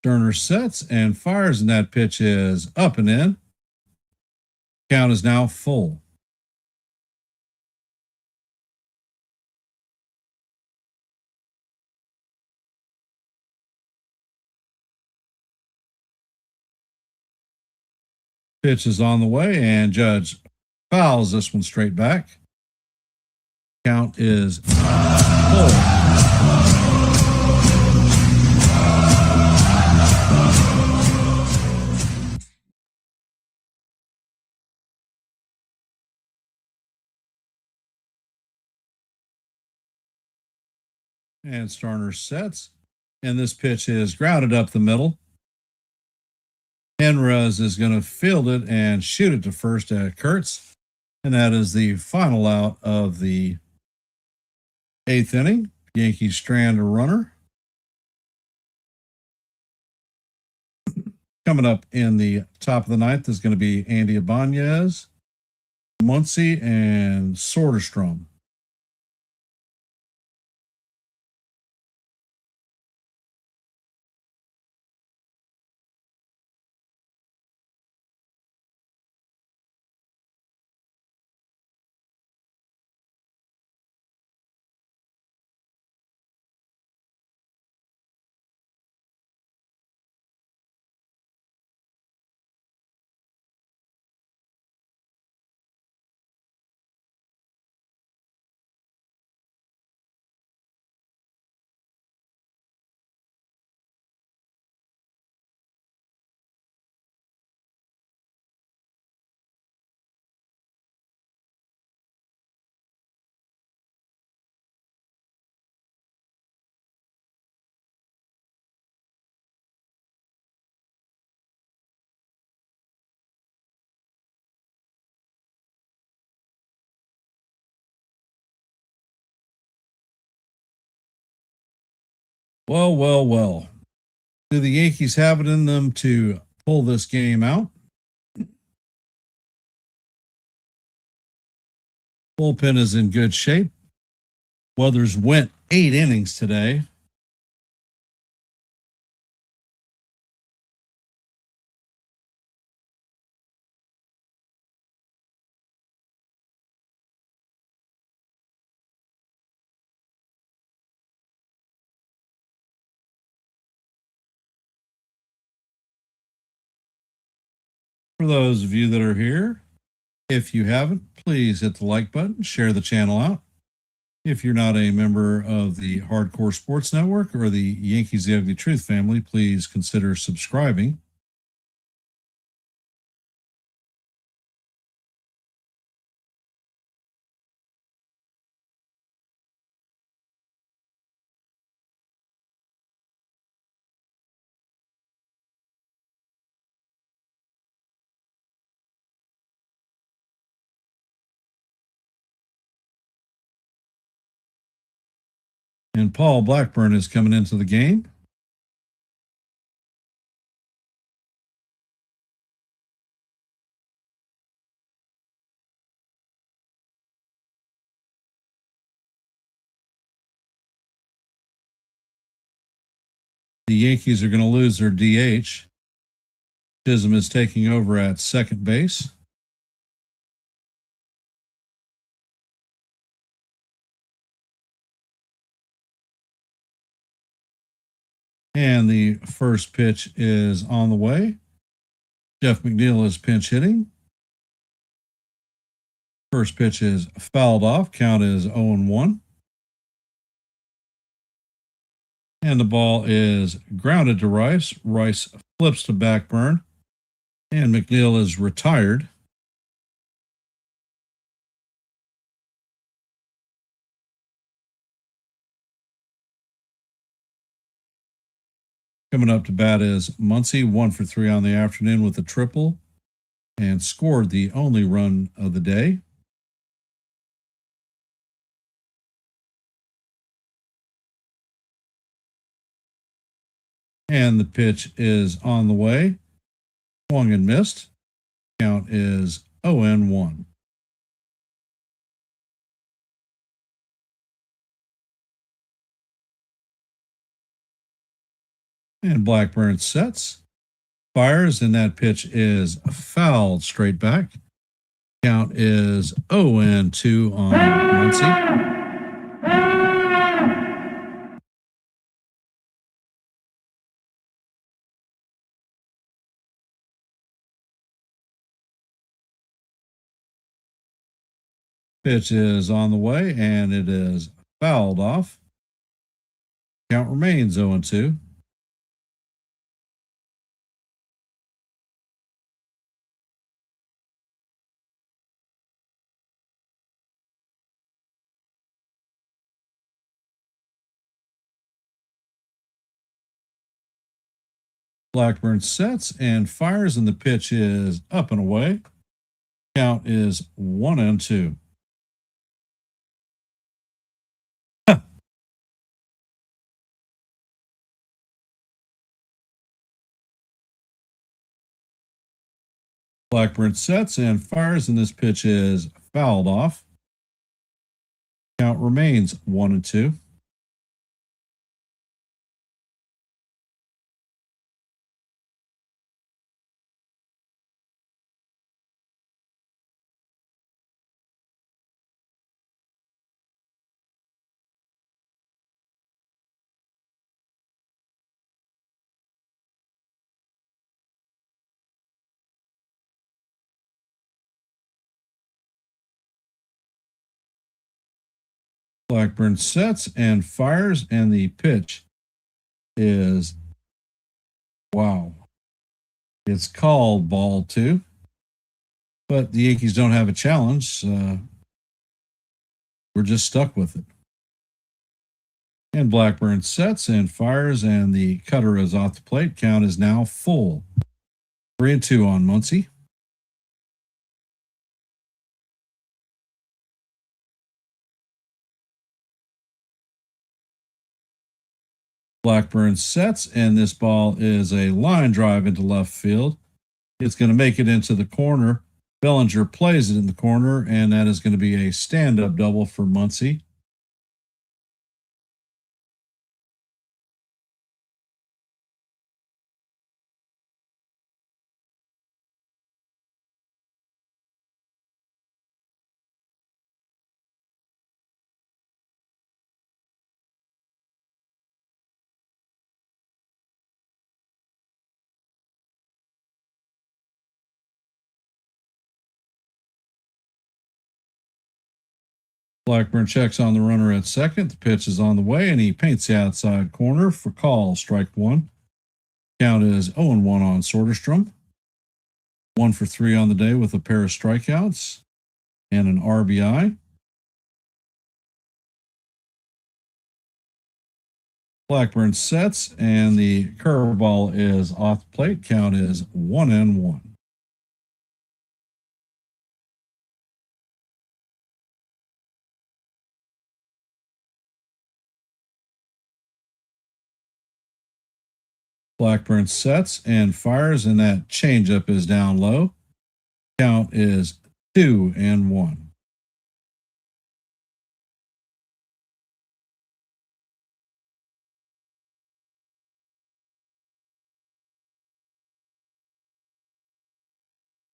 Sterner sets and fires, and that pitch is up and in. Count is now full. Pitch is on the way, and Judge fouls this one straight back. Count is full. And Starner sets, and this pitch is grounded up the middle. Henrez is going to field it and shoot it to first at Kurtz. And that is the final out of the 8th inning. Yankees strand a runner. Coming up in the top of the 9th is going to be Andy Ibanez, Muncy, and Soderstrom. Well, well, well. Do the Yankees have it in them to pull this game out? Bullpen is in good shape. Weathers went 8 innings today. For those of you that are here, if you haven't, please hit the like button, share the channel out. If you're not a member of the Hardcore Sports Network or the Yankees The Ugly Truth family, please consider subscribing. And Paul Blackburn is coming into the game. The Yankees are going to lose their DH. Chisholm is taking over at second base. And the first pitch is on the way. Jeff McNeil is pinch hitting. First pitch is fouled off. Count is 0-1. And the ball is grounded to Rice. Rice flips to Blackburn. And McNeil is retired. Coming up to bat is Muncy, 1 for 3 on the afternoon with a triple, and scored the only run of the day. And the pitch is on the way. Swung and missed. Count is 0-1. And Blackburn sets, fires, and that pitch is fouled straight back. Count is 0-2 on Muncy. Pitch is on the way, and it is fouled off. Count remains 0-2. Blackburn sets and fires, and the pitch is up and away. Count is 1-2. Blackburn sets and fires, and this pitch is fouled off. Count remains 1-2. Blackburn sets and fires, and the pitch is wow. It's called ball 2, but the Yankees don't have a challenge. We're just stuck with it. And Blackburn sets and fires, and the cutter is off the plate. Count is now full. 3-2 on Muncie. Blackburn sets, and this ball is a line drive into left field. It's going to make it into the corner. Bellinger plays it in the corner, and that is going to be a stand-up double for Muncie. Blackburn checks on the runner at second. The pitch is on the way, and he paints the outside corner for call. Strike 1. Count is 0-1 on Soderstrom. 1 for 3 on the day with a pair of strikeouts and an RBI. Blackburn sets, and the curveball is off the plate. Count is 1-1. Blackburn sets and fires, and that changeup is down low. Count is 2-1.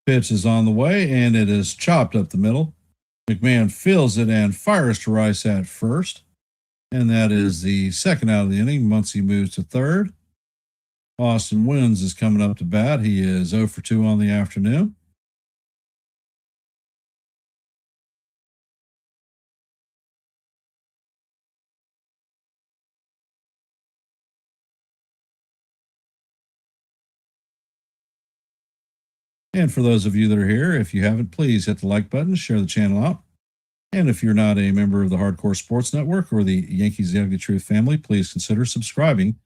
Pitch is on the way, and it is chopped up the middle. McMahon fields it and fires to Rice at first. And that is the second out of the inning. Muncie moves to third. Austin Wins is coming up to bat. He is 0 for 2 on the afternoon. And for those of you that are here, if you haven't, please hit the like button, share the channel out. And if you're not a member of the Hardcore Sports Network or the Yankees The Ugly Truth family, please consider subscribing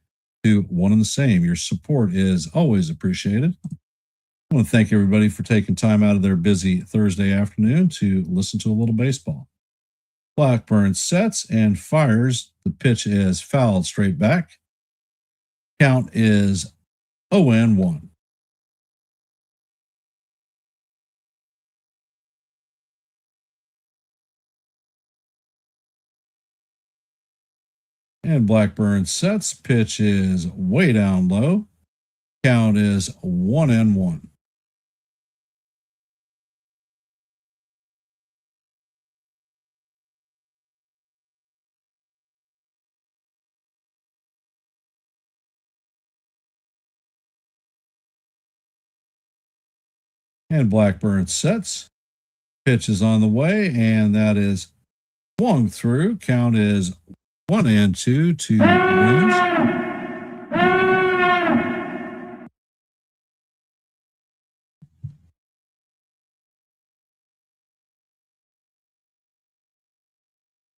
to One and the Same. Your support is always appreciated. I want to thank everybody for taking time out of their busy Thursday afternoon to listen to a little baseball. Blackburn sets and fires. The pitch is fouled straight back. Count is 0-1. And Blackburn sets. Pitch is way down low. Count is 1-1. And Blackburn sets. Pitch is on the way, and that is swung through. Count is 1-2 to Wins.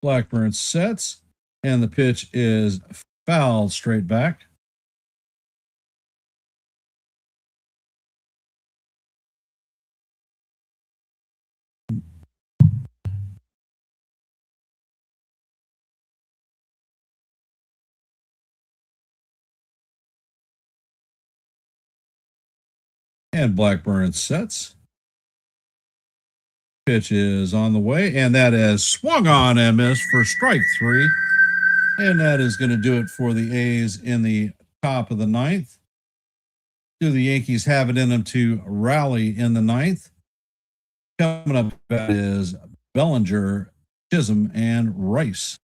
Blackburn sets, and the pitch is fouled straight back. And Blackburn sets. Pitch is on the way, and that is swung on and missed for strike 3. And that is going to do it for the A's in the top of the ninth. Do the Yankees have it in them to rally in the ninth? Coming up is Bellinger, Chisholm, and Rice.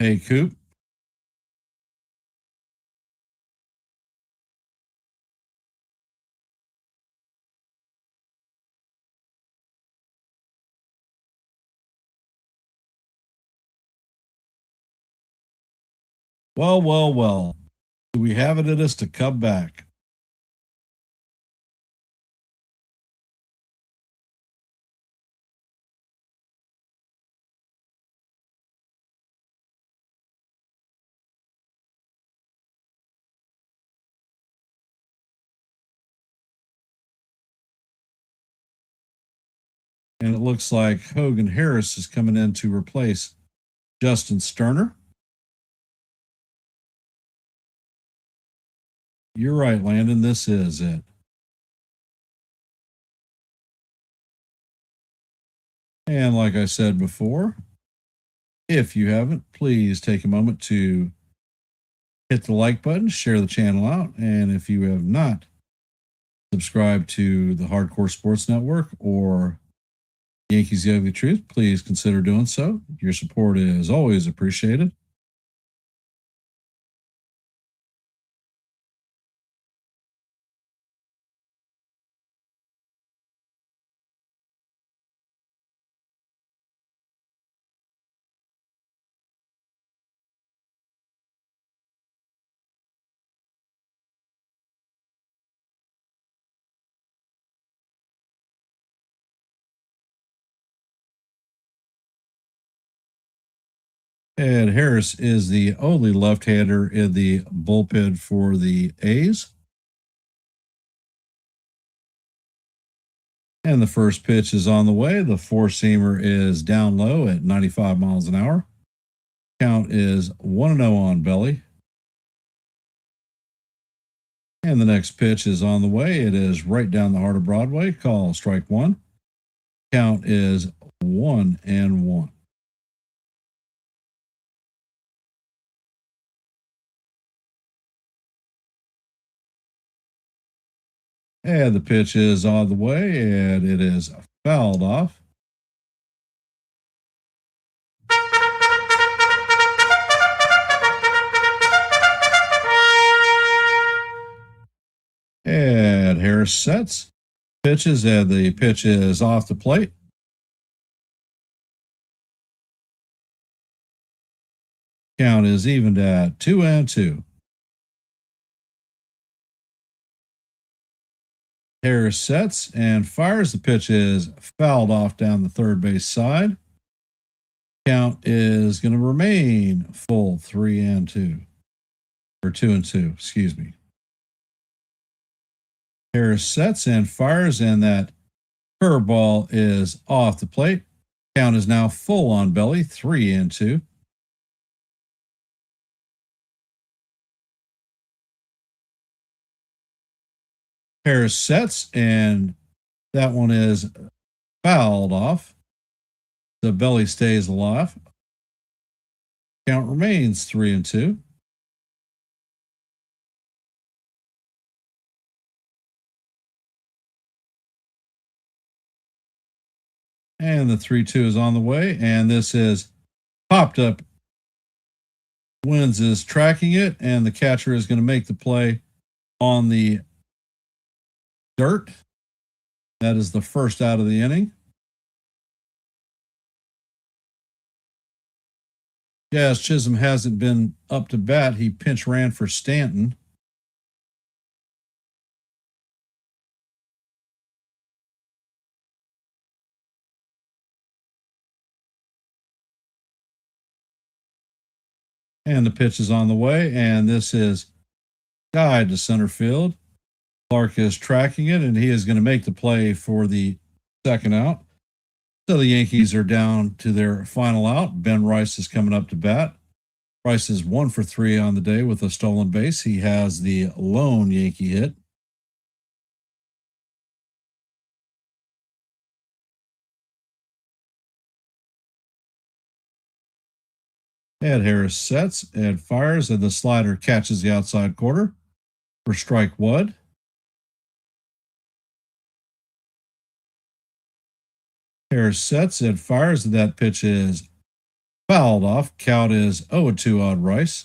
Hey, Coop. Well. Do we have it in us to come back? And it looks like Hogan Harris is coming in to replace Justin Sterner. You're right, Landon. This is it. And like I said before, if you haven't, please take a moment to hit the like button, share the channel out. And if you have not subscribed to the Hardcore Sports Network or Yankees The Ugly Truth, please consider doing so. Your support is always appreciated. And Harris is the only left-hander in the bullpen for the A's. And the first pitch is on the way. The four-seamer is down low at 95 miles an hour. Count is 1-0 on Belly. And the next pitch is on the way. It is right down the heart of Broadway. Call strike 1. Count is 1-1. And the pitch is on the way, and it is fouled off. And Harris sets, pitches, and the pitch is off the plate. Count is evened at 2-2. Harris sets and fires. The pitch is fouled off down the third base side. Count is going to remain full 3-2. Or 2-2, excuse me. Harris sets and fires, and that curveball is off the plate. Count is now full on Belly, 3-2. Harris sets, and that one is fouled off. The Belly stays alive. Count remains 3-2. And the 3-2 is on the way, and this is popped up. Wins is tracking it, and the catcher is going to make the play on the dirt. That is the first out of the inning. Jazz Chisholm hasn't been up to bat. He pinch ran for Stanton. And the pitch is on the way, and this is guide to center field. Clark is tracking it, and he is going to make the play for the second out. So the Yankees are down to their final out. Ben Rice is coming up to bat. Rice is 1 for 3 on the day with a stolen base. He has the lone Yankee hit. Ed Harris sets, Ed fires, and the slider catches the outside corner for strike one. Harris sets, Ed fires, and that pitch is fouled off. Count is 0-2 on Rice.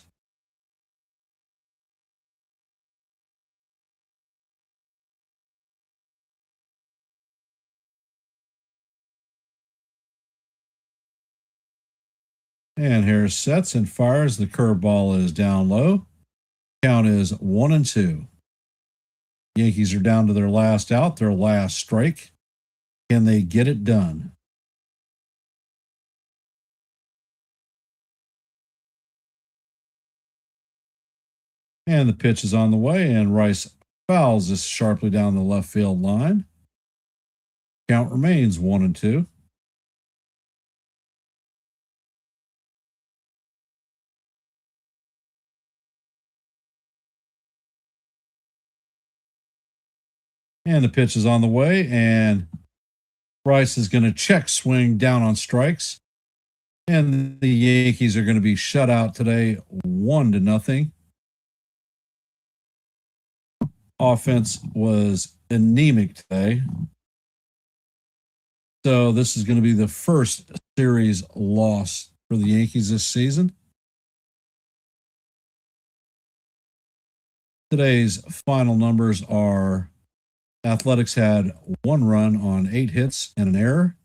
And Harris sets and fires. The curveball is down low. Count is 1-2. Yankees are down to their last out, their last strike. Can they get it done? And the pitch is on the way, and Rice fouls this sharply down the left field line. Count remains 1-2. And the pitch is on the way, and Rice is going to check swing down on strikes. And the Yankees are going to be shut out today 1-0. Offense was anemic today. So this is going to be the first series loss for the Yankees this season. Today's final numbers are: Athletics had 1 run on 8 hits and an error.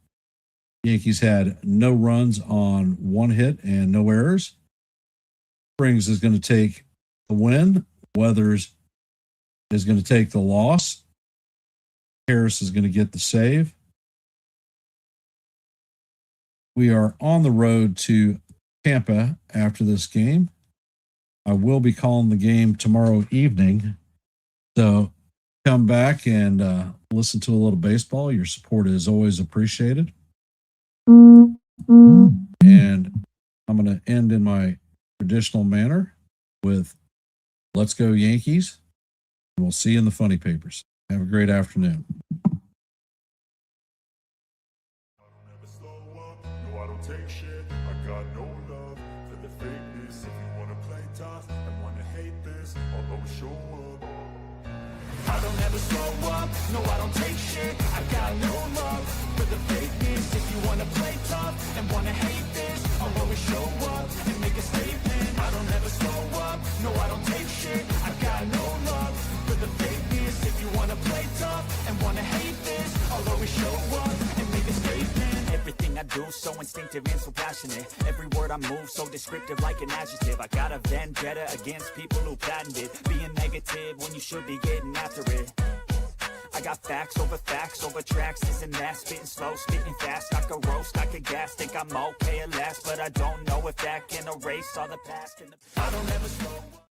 Yankees had no runs on 1 hit and no errors. Springs is going to take the win. Weathers is going to take the loss. Harris is going to get the save. We are on the road to Tampa after this game. I will be calling the game tomorrow evening. So come back and listen to a little baseball. Your support is always appreciated. And I'm going to end in my traditional manner with "Let's go Yankees." And we'll see you in the funny papers. Have a great afternoon. No, I don't take shit. I got no love for the fakeness. If you wanna play tough and wanna hate this, I'll always show up. I don't ever slow up. No, I don't take shit. I got no love for the fakeness. If you wanna play tough and wanna hate this, I'll always show up and make a statement. I don't ever slow up. No, I don't take shit. I got no love for the fakeness. If you wanna play tough and wanna hate this, I'll always show up and make a statement. Everything I do so instinctive and so passionate. Every word I move so descriptive like an adjective. I got a vendetta against people who patented being negative when you should be getting after it. I got facts over tracks, this and that. Spitting slow, spitting fast, I could roast, I could gas. Think I'm okay at last, but I don't know if that can erase all the past. I don't ever slow up.